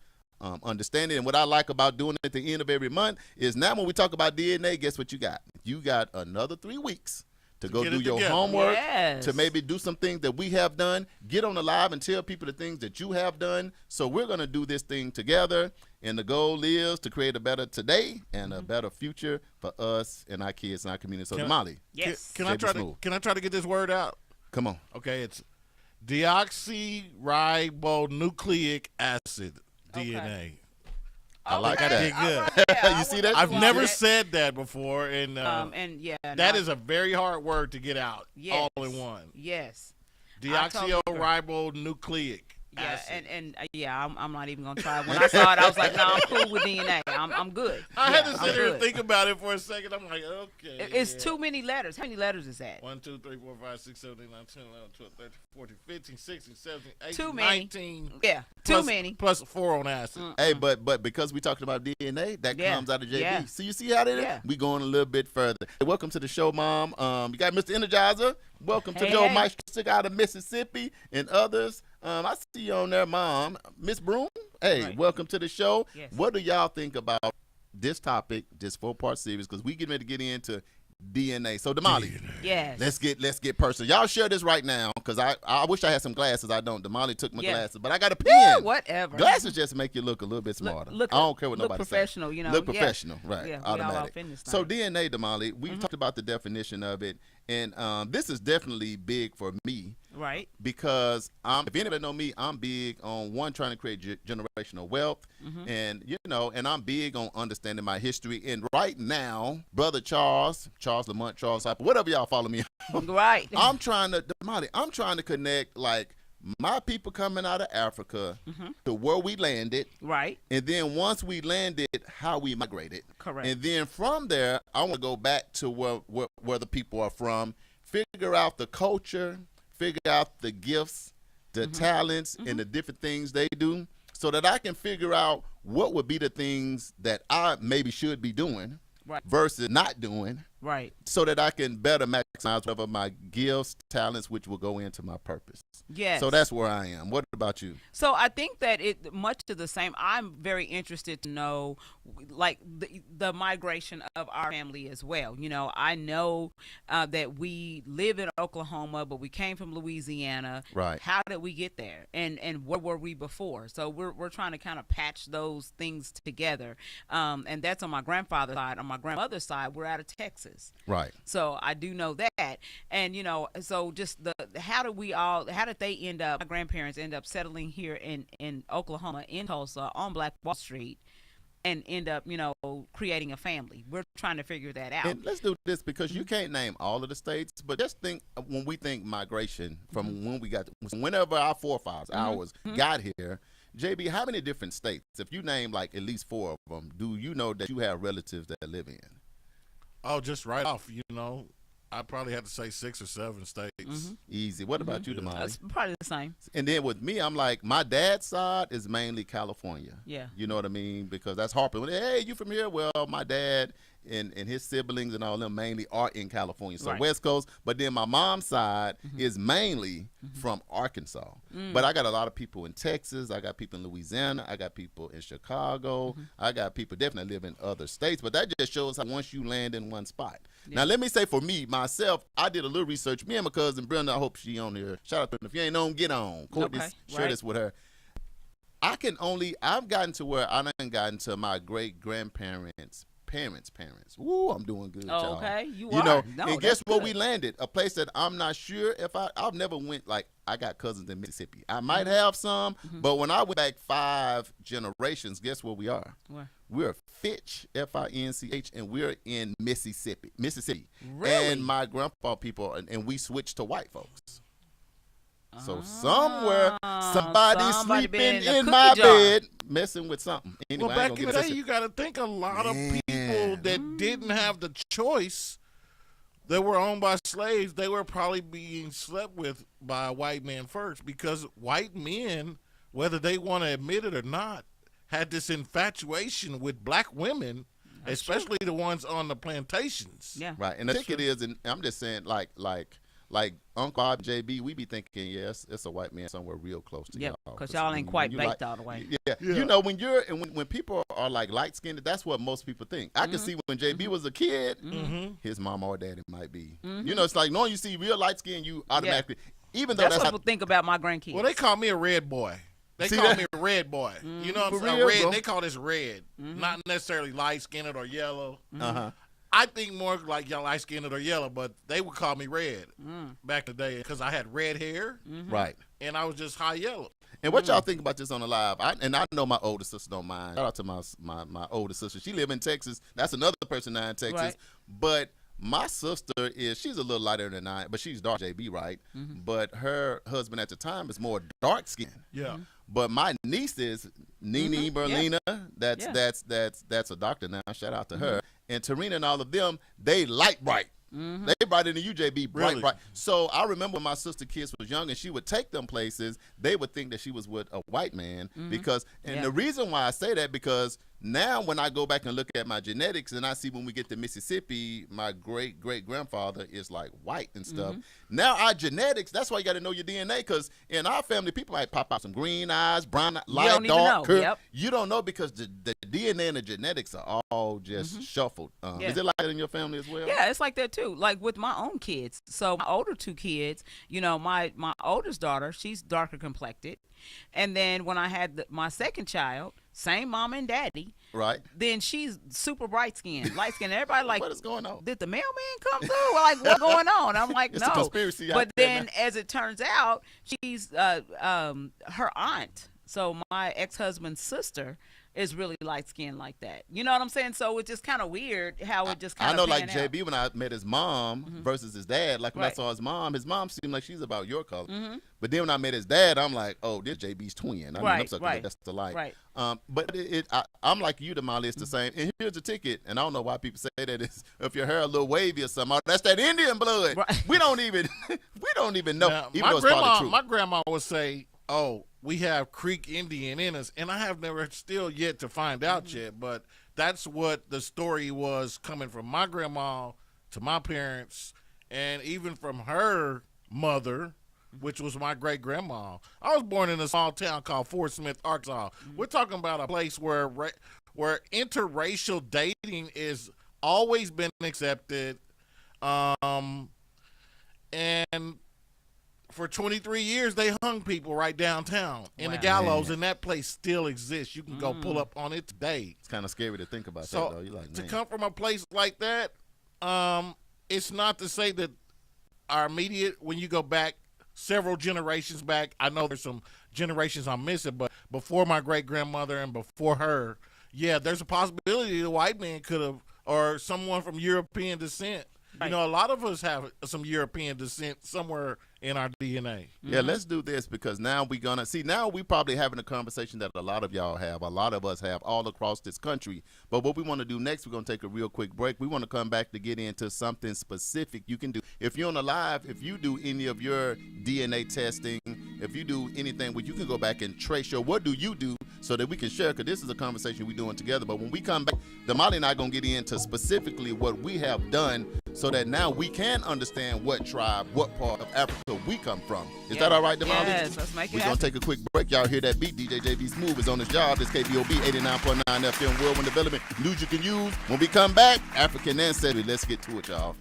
understanding. And what I like about doing it at the end of every month is now when we talk about DNA, guess what you got? You got another 3 weeks to go get do it your together. homework, Yes. to maybe do some things that we have done. Get on the live and tell people the things that you have done. So we're going to do this thing together. And the goal is to create a better today and a better future for us and our kids and our community. So, Damali, Yes. Can I try smooth. to get this word out? come on. Okay, it's deoxyribonucleic acid, DNA. I like I that. did good. All right, yeah, You see that? I've You never see said that before, and and yeah, that is a very hard word to get out yes. all in one. Yes. I totally agree. Deoxyribonucleic Yeah, acid. and I'm not even gonna try. When I saw it, I was like, no, I'm cool with DNA. I'm good. I had to I'm sit here and good. think about it for a second. I'm like, okay. It's yeah. too many letters. How many letters is that? 1, 2, 3, 4, 5, 6, 7, 8, 9, 10, 11, 12, 13, 14, 15, 16, 17, 18, Too many. 19. Yeah, too plus- many. Plus 4 on acid. Hey, but because we talking about DNA, that Yeah. comes out of JB. Yeah. So you see how that is? Yeah. We going a little bit further. Hey, welcome to the show, Mom. You got Mr. Energizer. Welcome to Hey, Joe hey. Maestro out of Mississippi and others. I see you on there, Mom. Miss Broom. Hey, Right. welcome to the show. Yes. What do y'all think about this topic, this 4-part series? Because we getting ready to get into DNA. So, Damali, Yes. let's get personal. Y'all share this right now because I wish I had some glasses. I don't. Damali took my Yeah. glasses, but I got a pen. Yeah, whatever. Glasses just make you look a little bit smarter. Look, I don't care what look nobody professional, says. you know. Look yeah. professional, right? Yeah, we all automatic. up in this So thing. DNA, Damali, we talked about the definition of it, and this is definitely big for me Right. because if anybody know me, I'm big on trying to create generational wealth, and and I'm big on understanding my history. And right now, brother Charles Lamont, Charles Hyper, whatever y'all follow me on, Right. I'm trying to connect like my people coming out of Africa to where we landed, Right. and then once we landed, how we migrated. Correct. And then from there, I want to go back to where the people are from, figure out the culture, figure out the gifts, the talents, and the different things they do, so that I can figure out what would be the things that I maybe should be doing Right. versus not doing, Right. so that I can better maximize whatever my gifts, talents, which will go into my purpose. Yes. So that's where I am. What about you? So I think that it much to the same. I'm very interested to know, like the migration of our family as well. You know, I know that we live in Oklahoma, but we came from Louisiana. Right. How did we get there? And where were we before? So we're trying to kind of patch those things together. And that's on my grandfather's side. On my grandmother's side, we're out of Texas. Right. So I do know that. And, so just how did they end up, my grandparents end up settling here in Oklahoma, in Tulsa, on Black Wall Street, and end up, creating a family. We're trying to figure that out. And let's do this because you can't name all of the states, but just think when we think migration from whenever our forefathers, ours, got here. JB, how many different states? If you name like at least 4 of them, do you know that you have relatives that live in? Oh, just right off, I probably had to say 6 or 7 states. Easy. What about you, Damali? That's probably the same. And then with me, I'm like, my dad's side is mainly California. Yeah. You know what I mean? Because that's Harper. Hey, you from here? Well, my dad and his siblings and all of them mainly are in California. So Right. West Coast. But then my mom's side is mainly from Arkansas. But I got a lot of people in Texas. I got people in Louisiana. I got people in Chicago. I got people definitely live in other states. But that just shows how once you land in one spot. Now, let me say for me, myself, I did a little research. Me and my cousin Brenda, I hope she on here. Shout out to her. If you ain't on, get on. Courtney, Okay, share right. this with her. I've gotten to where I done gotten to my great-grandparents' parents. Woo, I'm doing good, Oh, y'all. okay. You You are. know, No, and guess that's where good. we landed? A place that I'm not sure if I've never went, like, I got cousins in Mississippi. I might have some, but when I went back 5 generations, guess where we are? Where? We're Fitch, Finch, and we're in Mississippi. Really? And my grandpa people, and we switched to white folks. So somewhere, somebody's somebody been sleeping in a in my cookie jar. bed, messing with something. Anyway, Well, I ain't back gonna in the get day, into you got to think a lot of Man. people that didn't have the choice, that were owned by slaves, they were probably being slept with by a white man first, because white men, whether they want to admit it or not, had this infatuation with black women, especially the ones on the plantations. Yeah. Right, and the ticket is, and I'm just saying, like like Uncle Bob, JB, we be thinking, yes, it's a white man somewhere real close to Yep, y'all. because y'all ain't quite you baked all the way. Yeah. You know, when people are like light skinned, that's what most people think. I can see when JB was a kid, his mom or daddy might be. You know, it's like knowing you see real light skin, you automatically, even though That's that's what people think about my grandkids. Well, they call me a red boy. They See call that? me a red boy. You know what I'm For saying? real, Red. bro. They call this red, not necessarily light skinned or yellow. I think more like y'all light skinned or yellow, but they would call me red back in the day because I had red hair, right. and I was just high yellow. And what y'all think about this on the live? I know my older sister don't mind. Shout out to my older sister. She live in Texas. That's another person now in Texas. Right. But my sister she's a little lighter than I, but she's dark, JB, right? But her husband at the time is more dark skinned. Yeah. But my niece is Nene Berlina. That's a doctor now. Shout out to her. And Tarina and all of them, they light bright. They brighter than you, JB, bright, Really? bright. So I remember when my sister kids was young and she would take them places, they would think that she was with a white man because, and the reason why I say that, because now when I go back and look at my genetics and I see when we get to Mississippi, my great-great-grandfather is like white and stuff. Now our genetics, that's why you got to know your DNA, because in our family, people might pop out some green eyes, brown, light, don't even dark, know. curl. Yep. You don't know because the DNA and the genetics are all just shuffled. Is it like that in your family as well? Yeah, it's like that too. Like with my own kids. So my older two kids, you know, my oldest daughter, she's darker complected. And then when I had my second child, same mom and daddy. Right. Then she's super bright skinned, light skinned. Everybody like, What is going on? did the mailman come through? Like, what's going on? I'm like, It's no. a conspiracy out But there then, now. as it turns out, she's her aunt. So my ex-husband's sister is really light skinned like that. You know what I'm saying? So it's just kind of weird how it just kind I of know, like out. JB, when I met his mom versus his dad, like when I Right. saw his mom seemed like she's about your color. But then when I met his dad, I'm like, oh, this JB's twin. I mean, Right, I'm sucking right, that's the light. right. But I'm like you, Damali, it's the same. And here's the ticket, and I don't know why people say that. It's if your hair a little wavy or something, oh, that's that Indian blood. Right. We don't even know. Now, Even though it's probably true. my grandma would say, "Oh, we have Creek Indian in us," and I have never still yet to find out yet. But that's what the story was coming from my grandma to my parents, and even from her mother, which was my great grandma. I was born in a small town called Fort Smith, Arkansas. We're talking about a place where interracial dating is always been accepted, and for 23 years, they hung people right downtown in the Wow. gallows, and that place still exists. You can go pull up on it today. It's kind of scary to think about that, So though. You're like, to man. come from a place like that, it's not to say that our immediate, when you go back several generations back, I know there's some generations I'm missing, but before my great-grandmother and before her, yeah, there's a possibility the white man could have, or someone from European descent. Right. You know, a lot of us have some European descent somewhere in our DNA. Yeah, let's do this because now we're going to see. Now we probably having a conversation that a lot of y'all have, a lot of us have all across this country. But what we want to do next, we're going to take a real quick break. We want to come back to get into something specific you can do. If you're on the live, if you do any of your DNA testing, if you do anything where you can go back and trace your what do you do so that we can share, because this is a conversation we're doing together. But when we come back, Damali and I are going to get into specifically what we have done so that now we can understand what tribe, what part of Africa we come from. Is that all right, Damali? Yes, let's make it We're going to happen. take a quick break. Y'all hear that beat? DJ JB Smooth is on his job. This KBOB 89.9 FM World One Development. News you can use. When we come back, African Ancestry. Let's get to it, y'all.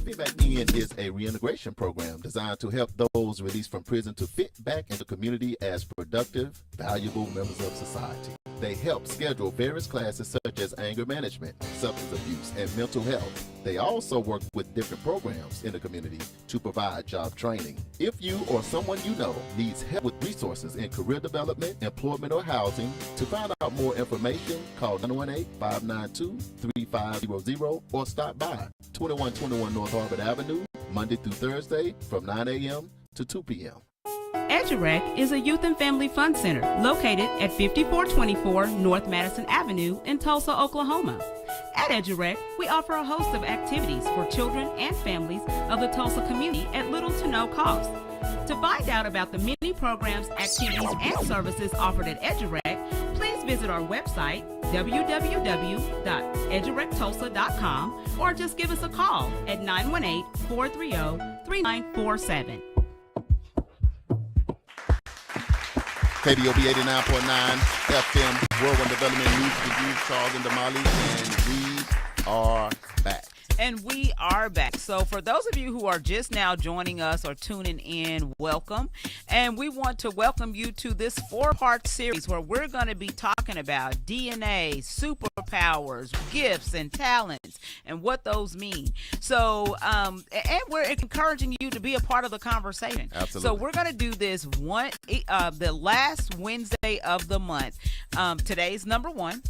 Feedback In is a reintegration program designed to help those released from prison to fit back into community as productive, valuable members of society. They help schedule various classes such as anger management, substance abuse, and mental health. They also work with different programs in the community to provide job training. If you or someone you know needs help with resources in career development, employment, or housing, to find out more information, call 918-592-3500 or stop by 2121 North Harvard Avenue, Monday through Thursday from 9 a.m. to 2 p.m. EduRec is a youth and family fun center located at 5424 North Madison Avenue in Tulsa, Oklahoma. At EduRec, we offer a host of activities for children and families of the Tulsa community at little to no cost. To find out about the many programs, activities, and services offered at EduRec, please visit our website, www.edurectulsa.com, or just give us a call at 918-430-3947. KDOB 89.9 FM, World One Development News Review, Charles and Damali, and we are back. And we are back. So for those of you who are just now joining us or tuning in, welcome. And we want to welcome you to this 4-part series where we're going to be talking about DNA, superpowers, gifts, and talents, and what those mean. So, and we're encouraging you to be a part of the conversation. Absolutely. So we're going to do this the last Wednesday of the month. Today's number 1.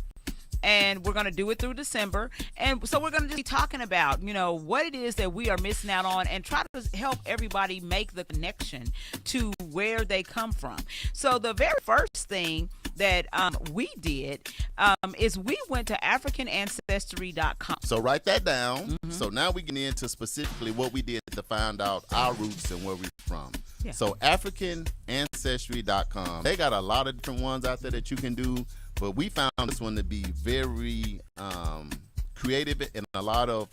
And we're going to do it through December. And so we're going to be talking about, what it is that we are missing out on and try to help everybody make the connection to where they come from. So the very first thing that we did is we went to AfricanAncestry.com. So write that down. Mm-hmm. So now we get into specifically what we did to find out our roots and where we're from. Yeah. So AfricanAncestry.com. They got a lot of different ones out there that you can do. But we found this one to be very creative and a lot of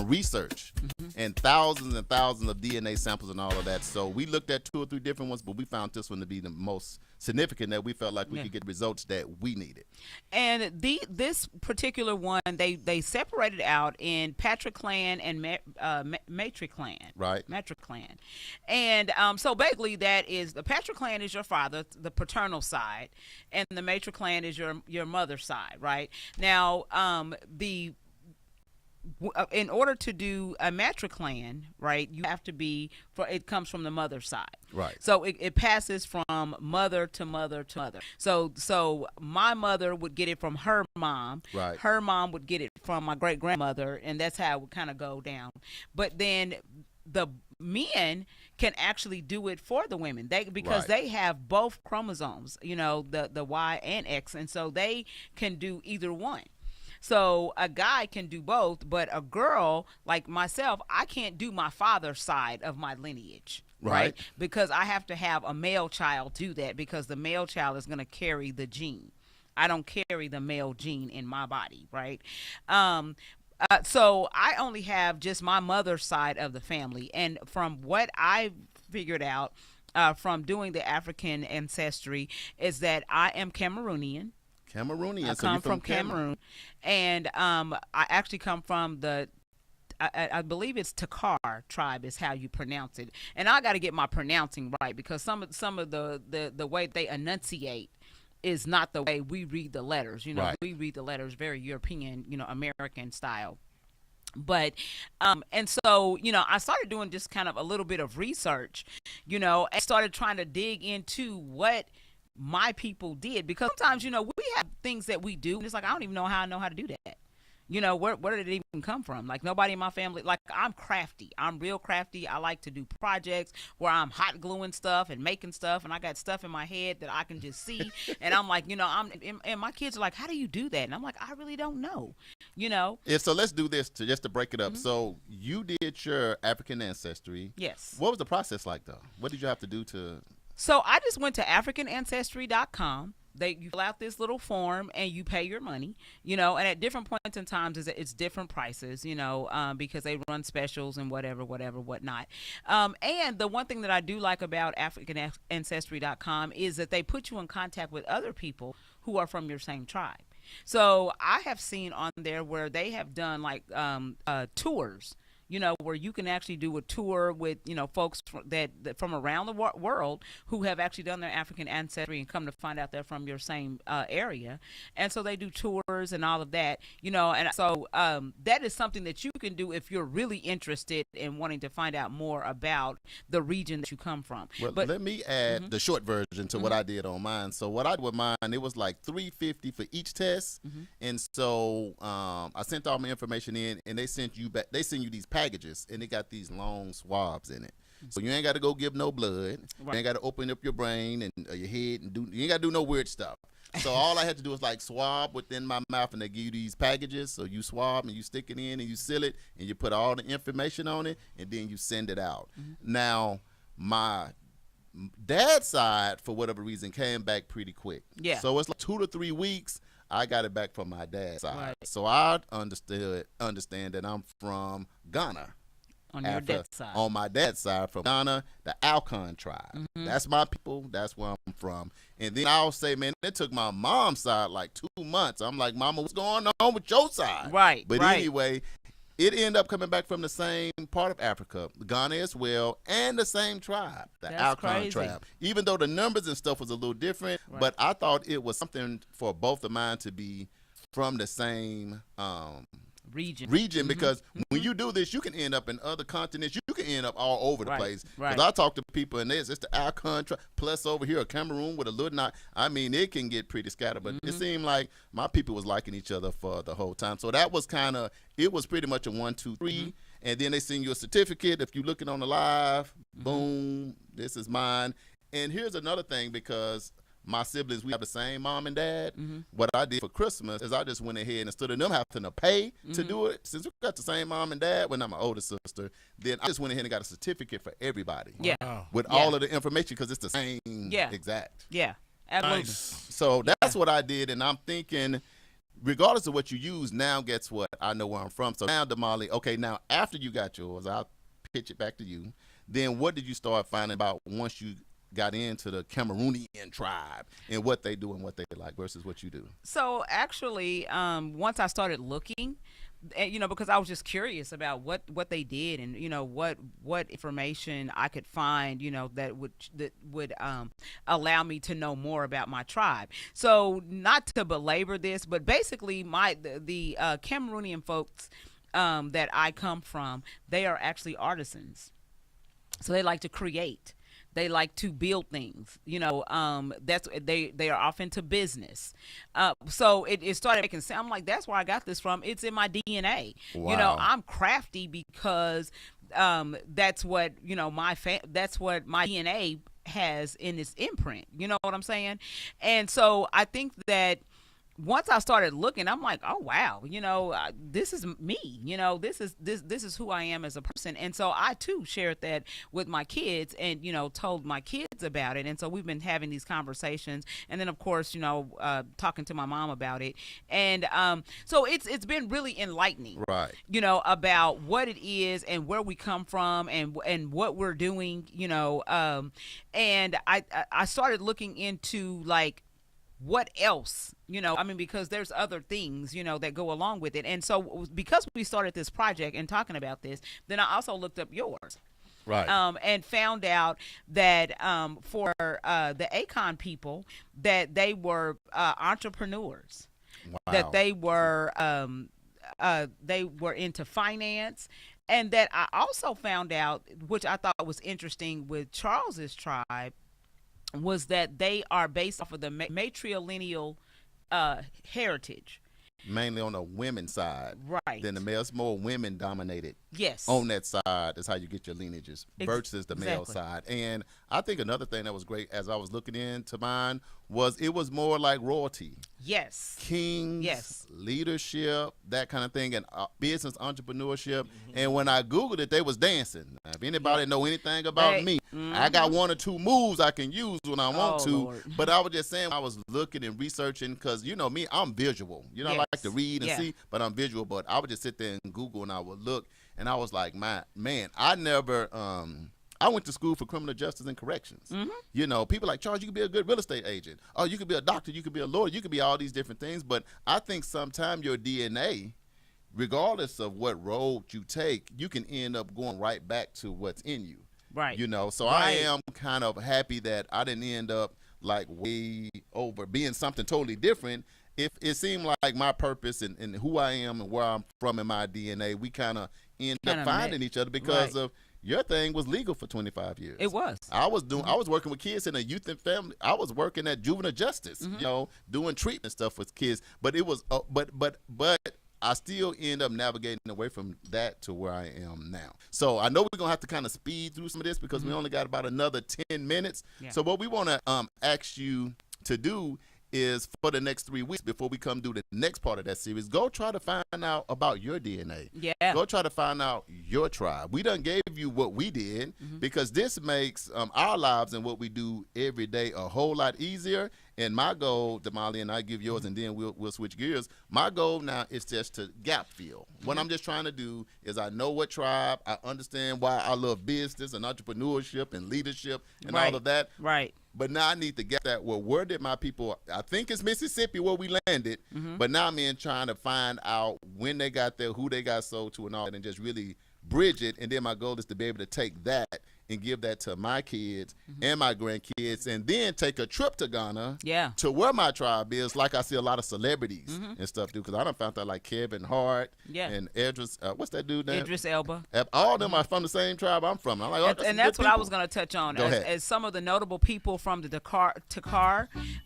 research and thousands of DNA samples and all of that. So we looked at 2 or 3 different ones, but we found this one to be the most significant that we felt like we could get results that we needed. And this particular one, they separated out in Patriclan and Matriclan. Right. Matriclan. And so basically that is, the Patriclan is your father, the paternal side, and the Matriclan is your mother's side, right? Now, in order to do a matriclan, right, you have to be, it comes from the mother's side. Right. So it passes from mother to mother to mother. So my mother would get it from her mom. Right. Her mom would get it from my great grandmother, and that's how it would kind of go down. But then the men can actually do it for the women. Because they have both chromosomes, the Y and X, and so they can do either one. So a guy can do both, but a girl like myself, I can't do my father's side of my lineage, right? Because I have to have a male child do that, because the male child is going to carry the gene. I don't carry the male gene in my body, right? So I only have just my mother's side of the family. And from what I figured out from doing the African ancestry is that I am Cameroonian. I come from Cameroon, and I actually come from I believe it's Takar tribe is how you pronounce it, and I got to get my pronouncing right, because some of the way they enunciate is not the way we read the letters. We read the letters very European, American style. But and so I started doing just kind of a little bit of research, and started trying to dig into what my people did, because sometimes we have things that we do and it's like I don't even know how to do that. Where did it even come from? Like, nobody in my family, like, I'm crafty. I'm real crafty. I like to do projects where I'm hot gluing stuff and making stuff, and I got stuff in my head that I can just see. And I'm like, and my kids are like, how do you do that? And I'm like, I really don't know, Yeah, so let's do this just to break it up. So you did your African ancestry. Yes. What was the process like, though? What did you have to do to... So I just went to AfricanAncestry.com. You fill out this little form and you pay your money, and at different points in times it's different prices, because they run specials and whatnot. And the one thing that I do like about AfricanAncestry.com is that they put you in contact with other people who are from your same tribe. So I have seen on there where they have done like tours, where you can actually do a tour with, folks that from around the world who have actually done their African ancestry and come to find out they're from your same area. And so they do tours and all of that, and so that is something that you can do if you're really interested in wanting to find out more about the region that you come from. Well, but let me add the short version to what I did on mine. So what I did with mine, it was like $350 for each test. And so I sent all my information in, and they send you these packages, and they got these long swabs in it. So you ain't got to go give no blood. You ain't got to open up your brain and your head and you ain't got to do no weird stuff. So all I had to do was like swab within my mouth, and they give you these packages. So you swab and you stick it in and you seal it and you put all the information on it, and then you send it out. Now my Dad's side, for whatever reason, came back pretty quick. Yeah. So it's like 2 to 3 weeks. I got it back from my dad's side. Right. So I understand that I'm from Ghana. On your dad's side. On my dad's side, from Ghana, the Alcon tribe. Mm-hmm. That's my people. That's where I'm from. And then I'll say, man, it took my mom's side like 2 months. I'm like, Mama, what's going on with your side? Right. But right. anyway, it ended up coming back from the same part of Africa, Ghana as well, and the same tribe, the That's Alcon crazy. tribe. Even though the numbers and stuff was a little different, Right. but I thought it was something for both of mine to be from the same region because when you do this, you can end up in other continents. You can end up all over the Right, place. right. Because I talk to people and it's the Alcon tribe, plus over here Cameroon with a little knot. I mean, it can get pretty scattered, but it seemed like my people was liking each other for the whole time. So that was it was pretty much a 1, 2, 3. And then they send you a certificate. If you're looking on the live, boom, this is mine. And here's another thing, because my siblings, we have the same mom and dad. What I did for Christmas is I just went ahead and instead of them having to pay to do it, since we got the same mom and dad, when I'm my older sister, then I just went ahead and got a certificate for everybody. Yeah. Wow. With all of the information, because it's the same exact. Yeah. Absolutely. Nice. So that's what I did, and I'm thinking, regardless of what you use, now guess what? I know where I'm from. So now, Damali, okay, now after you got yours, I'll pitch it back to you. Then what did you start finding about once you got into the Cameroonian tribe and what they do and what they like versus what you do? So actually, once I started looking, because I was just curious about what they did and what information I could find, that would allow me to know more about my tribe. So not to belabor this, but basically the Cameroonian folks that I come from, they are actually artisans. So they like to create. They like to build things, that's they are off into business. So it started making sense. I'm like, that's where I got this from. It's in my DNA. Wow. I'm crafty because that's what, that's what my DNA has in its imprint. You know what I'm saying? And so I think that once I started looking, I'm like, oh wow, this is me. This is who I am as a person. And so I too shared that with my kids, and told my kids about it. And so we've been having these conversations, and then of course, talking to my mom about it. And so it's been really enlightening, Right. About what it is and where we come from and what we're doing. And I started looking into like, what else, because there's other things, that go along with it. And so because we started this project and talking about this, then I also looked up yours. Right. And found out that for the Akon people, that they were entrepreneurs, Wow. that they were into finance. And that I also found out, which I thought was interesting with Charles's tribe, was that they are based off of the matrilineal heritage. Mainly on the women's side. Right. Then the male, it's more women dominated. Yes. On that side is how you get your lineages versus the male Exactly. side. And I think another thing that was great as I was looking into mine was it was more like royalty. Yes. Kings, Yes. leadership, that kind of thing, and business entrepreneurship. And when I Googled it, they was dancing. Now, if anybody know anything about me, I got 1 or 2 moves I can use when I want to. Lord. But I was just saying, I was looking and researching because, me, I'm visual. I Yes. like to read and Yeah. see, but I'm visual. But I would just sit there and Google and I would look, and I was like, man, I never I went to school for criminal justice and corrections. People like, Charles, you could be a good real estate agent. Oh, you could be a doctor. You could be a lawyer. You could be all these different things. But I think sometimes your DNA, regardless of what road you take, you can end up going right back to what's in you. Right. So I am kind of happy that I didn't end up like way over being something totally different. If it seemed like my purpose and who I am and where I'm from in my DNA, we kind of end up finding each other because of your thing was legal for 25 years. It was. I was working with kids in a youth and family. I was working at juvenile justice, doing treatment stuff with kids. But it was, but I still end up navigating away from that to where I am now. So I know we're gonna have to kind of speed through some of this because we only got about another 10 minutes. Yeah. So what we want to ask you to do is for the next 3 weeks before we come do the next part of that series, go try to find out about your DNA. Yeah. Go try to find out your tribe. We done gave you what we did because this makes our lives and what we do every day a whole lot easier. And my goal, Damali, and I give yours, and then we'll switch gears. My goal now is just to gap fill. What I'm just trying to do is I know what tribe, I understand why I love business and entrepreneurship and leadership and all of that. Right. But now I need to get that. Well, where did my people? I think it's Mississippi where we landed. But now I'm in trying to find out when they got there, who they got sold to, and all that, and just really bridge it. And then my goal is to be able to take that and give that to my kids and my grandkids, and then take a trip to Ghana to where my tribe is, like I see a lot of celebrities and stuff do, because I done found out like Kevin Hart and Idris, what's that dude name? Idris Elba. All of them are from the same tribe I'm from. I'm like, and that's what I was going to touch on. As some of the notable people from the Dakar,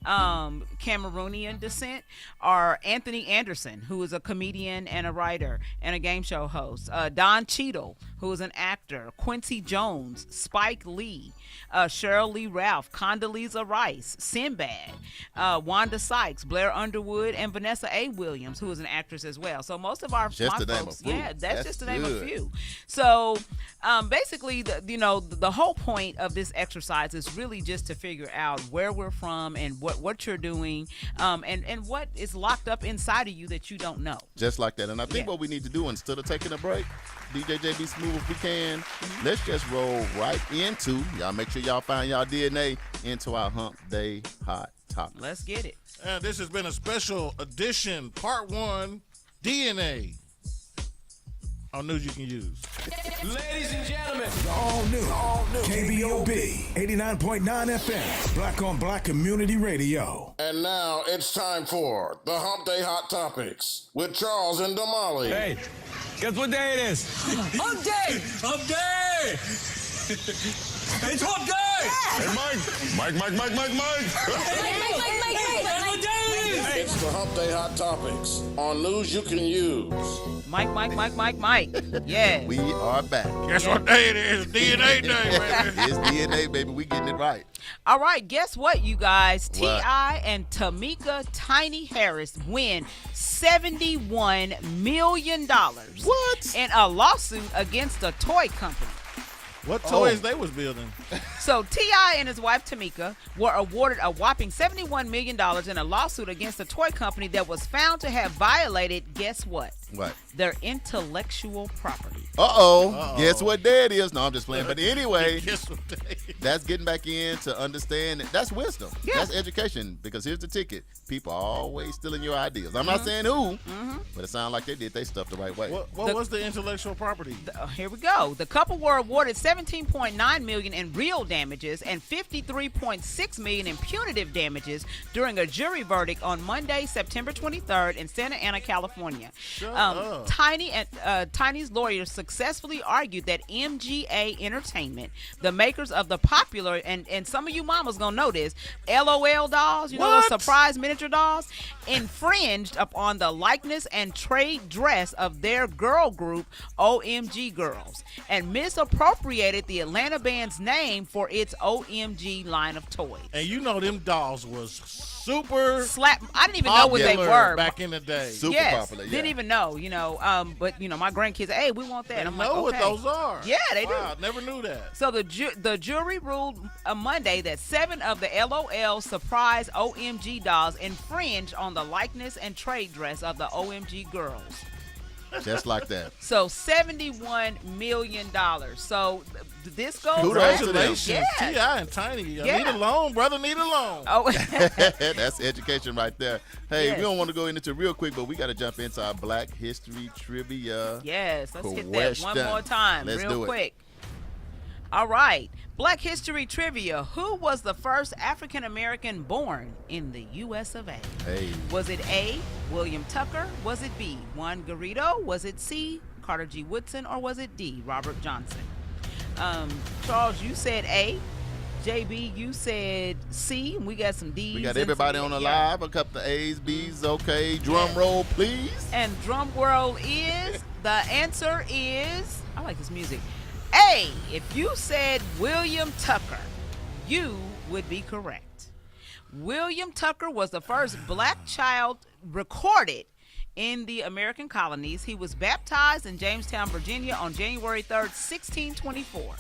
Cameroonian descent are Anthony Anderson, who is a comedian and a writer and a game show host. Don Cheadle, who is an actor. Quincy Jones, Spike Lee, Cheryl Lee Ralph, Condoleezza Rice, Sinbad, Wanda Sykes, Blair Underwood, and Vanessa A. Williams, who is an actress as well. So most of our just my folks, that's just to name a good. few. So basically, the whole point of this exercise is really just to figure out where we're from and what you're doing, and what is locked up inside of you that you don't know. Just like that. And I think what we need to do, instead of taking a break, DJ JB Smooth, if we can, let's just roll right into, y'all make sure y'all find y'all DNA into our Hump Day Hot Topic. Let's get it. And this has been a special edition, part 1, DNA on News You Can Use. Ladies and gentlemen, all new KBOB 89.9 FM, Black on Black Community Radio. And now it's time for the Hump Day Hot Topics with Charles and Damali. Hey, guess what day it is? Hump Day! Hump Day! It's Hump Day! Hey, Mike! It's the Hump Day Hot Topics on News You Can Use. Mike. Yeah. We are back. Guess what day it is? DNA day, baby. It's DNA, baby. We getting it right. All right, guess what, you guys? What? T.I. and Tamika Tiny Harris win $71 million. What? In a lawsuit against a toy company. What toys they was building? So T.I. and his wife Tamika were awarded a whopping $71 million in a lawsuit against a toy company that was found to have violated, guess what? What? Their intellectual property. Uh-oh. Guess what day it is? No, I'm just playing. But anyway, Guess what day? that's getting back in to understand. That's wisdom. Yeah. That's education. Because here's the ticket. People are always stealing your ideas. I'm not saying who, but it sounds like they did their stuff the right way. What was the intellectual property? Here we go. The couple were awarded $17.9 million in real damages and $53.6 million in punitive damages during a jury verdict on Monday, September 23rd in Santa Ana, California. Tiny's lawyers successfully argued that MGA Entertainment, the makers of the popular, and some of you mamas gonna know this, LOL dolls, those surprise miniature dolls, infringed upon the likeness and trade dress of their girl group, OMG Girls, and misappropriated the Atlanta band's name for its OMG line of toys. And you know them dolls was super I didn't even know what they were back in the day. Super popular, yeah. Didn't even know, but my grandkids, hey, we want that. They I'm know like, okay. what those are. Yeah, they wow, do. Never knew that. So the jury ruled Monday that 7 of the LOL surprise OMG dolls infringed on the likeness and trade dress of the OMG Girls. Just like that. So $71 million. So this goes. Congratulations, Yeah. T.I. and Tiny. Yeah. Need a loan, brother. Need a loan. Oh. That's education right there. Hey, Yes. we don't want to go into it real quick, but we got to jump into our Black History Trivia. Yes, let's hit that one question. more time, Let's real do it. quick. All right, Black History Trivia. Who was the first African American born in the U.S. of A? Hey. Was it A, William Tucker? Was it B, Juan Garrido? Was it C, Carter G. Woodson? Or was it D, Robert Johnson? Charles, you said A. JB, you said C. We got some D's. We got and everybody some on the yeah. live. A couple of A's, B's, okay. Drum roll, please. And drum roll is, the answer is, I like this music. A, if you said William Tucker, you would be correct. William Tucker was the first black child recorded in the American colonies. He was baptized in Jamestown, Virginia on January 3rd, 1624.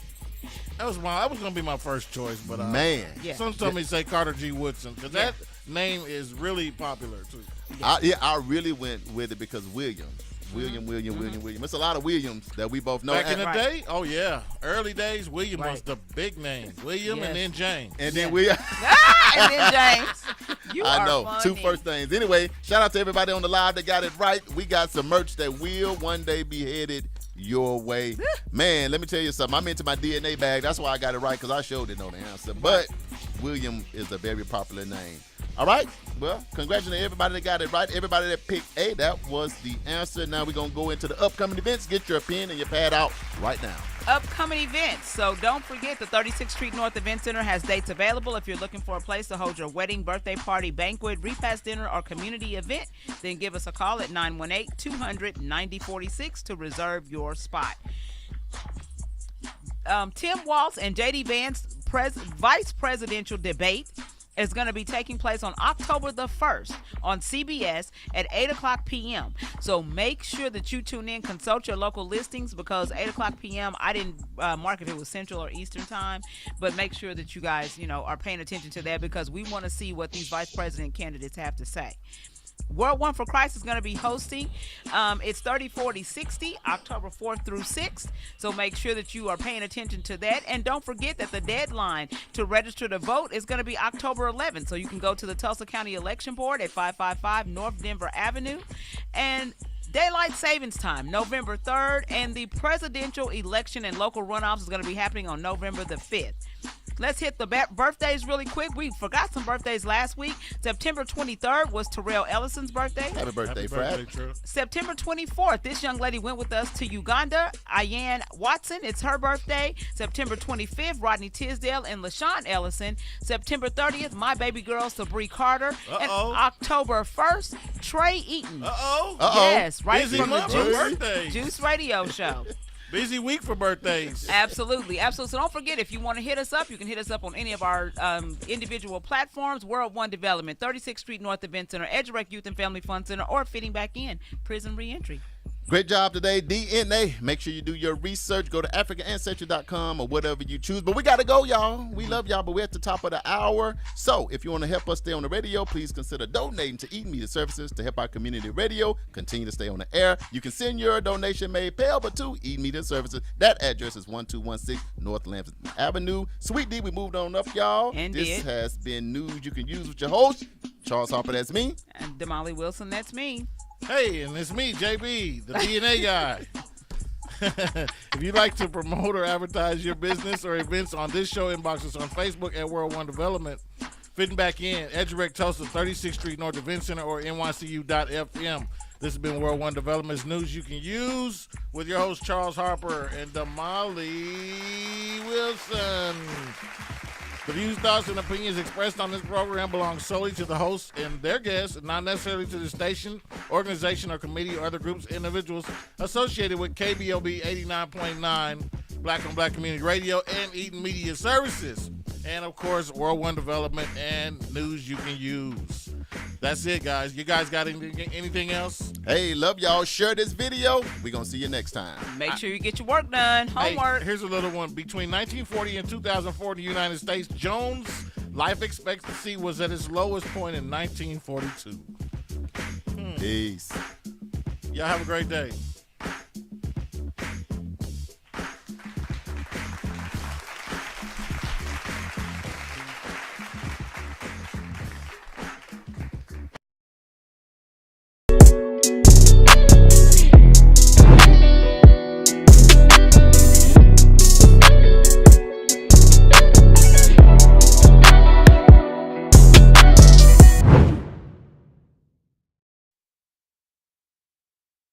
That was going to be my first choice, but Man. Yeah. some told me to say Carter G. Woodson because that name is really popular too. I really went with it because William. It's a lot of Williams that we both know. Back in the Right. day, oh yeah, early days, William was Right. the big name. William Yes. and then James. And then we And then James, you I are know. funny. Two first things. Anyway, shout out to everybody on the live that got it right. We got some merch that will one day be headed your way. Man, let me tell you something. I'm into my DNA bag. That's why I got it right, because I sure didn't know the answer. But William is a very popular name. All right. Well, congratulations to everybody that got it right. Everybody that picked A, that was the answer. Now we're going to go into the upcoming events. Get your pen and your pad out right now. Upcoming events. So don't forget the 36th Street North Event Center has dates available. If you're looking for a place to hold your wedding, birthday party, banquet, repast dinner, or community event, then give us a call at 918-200-9046 to reserve your spot. Tim Walz and J.D. Vance vice presidential debate is going to be taking place on October the 1st on CBS at 8 o'clock p.m. So make sure that you tune in, consult your local listings, because 8 o'clock p.m., I didn't mark if it was Central or Eastern time, but make sure that you guys, are paying attention to that, because we want to see what these vice president candidates have to say. World One for Christ is going to be hosting. It's 30, 40, 60, October 4th through 6th. So make sure that you are paying attention to that. And don't forget that the deadline to register to vote is going to be October 11th. So you can go to the Tulsa County Election Board at 555 North Denver Avenue. And Daylight Savings Time, November 3rd. And the presidential election and local runoffs is going to be happening on November the 5th. Let's hit the birthdays really quick. We forgot some birthdays last week. September 23rd was Terrell Ellison's birthday. Happy birthday, Happy Fred. birthday, True. September 24th, this young lady went with us to Uganda. Ayan Watson, it's her birthday. September 25th, Rodney Tisdale and LaShawn Ellison. September 30th, my baby girl, Sabree Carter. And October 1st, Trey Eaton. Yes, right Busy from the month for Juice, birthdays. Juice Radio Show. Busy week for birthdays. Absolutely. So don't forget, if you want to hit us up, you can hit us up on any of our individual platforms. World One Development, 36th Street North Event Center, EduRec Youth and Family Fun Center, or Fitting Back In, Prison Reentry. Great job today, DNA. Make sure you do your research. Go to AfricanAncestry.com or whatever you choose. But we got to go, y'all. We love y'all, but we're at the top of the hour. So if you want to help us stay on the radio, please consider donating to Eden Media Services to help our community radio continue to stay on the air. You can send your donation made payable to Eden Media Services. That address is 1216 North Lampson Avenue. Sweet D, we moved on up, y'all. Indeed. This has been News You Can Use with your host, Charles Harper. That's me. And Damali Wilson, that's me. Hey, and it's me, JB, the DNA guy. If you'd like to promote or advertise your business or events on this show, inbox us on Facebook at World One Development. Fitting Back In, EduRec Tulsa, 36th Street North Event Center, or nycu.fm. This has been World One Development's News You Can Use with your host, Charles Harper and Damali Wilson. The views, thoughts, and opinions expressed on this program belong solely to the hosts and their guests, and not necessarily to the station, organization, or committee or other groups, individuals associated with KBOB 89.9, Black on Black Community Radio, and Eden Media Services. And, of course, World One Development and News You Can Use. That's it, guys. You guys got anything else? Hey, love y'all. Share this video. We're going to see you next time. Make sure you get your work done. Homework. Hey, here's a little one. Between 1940 and 2004 in the United States, Jones' life expectancy was at its lowest point in 1942. Peace. Y'all have a great day.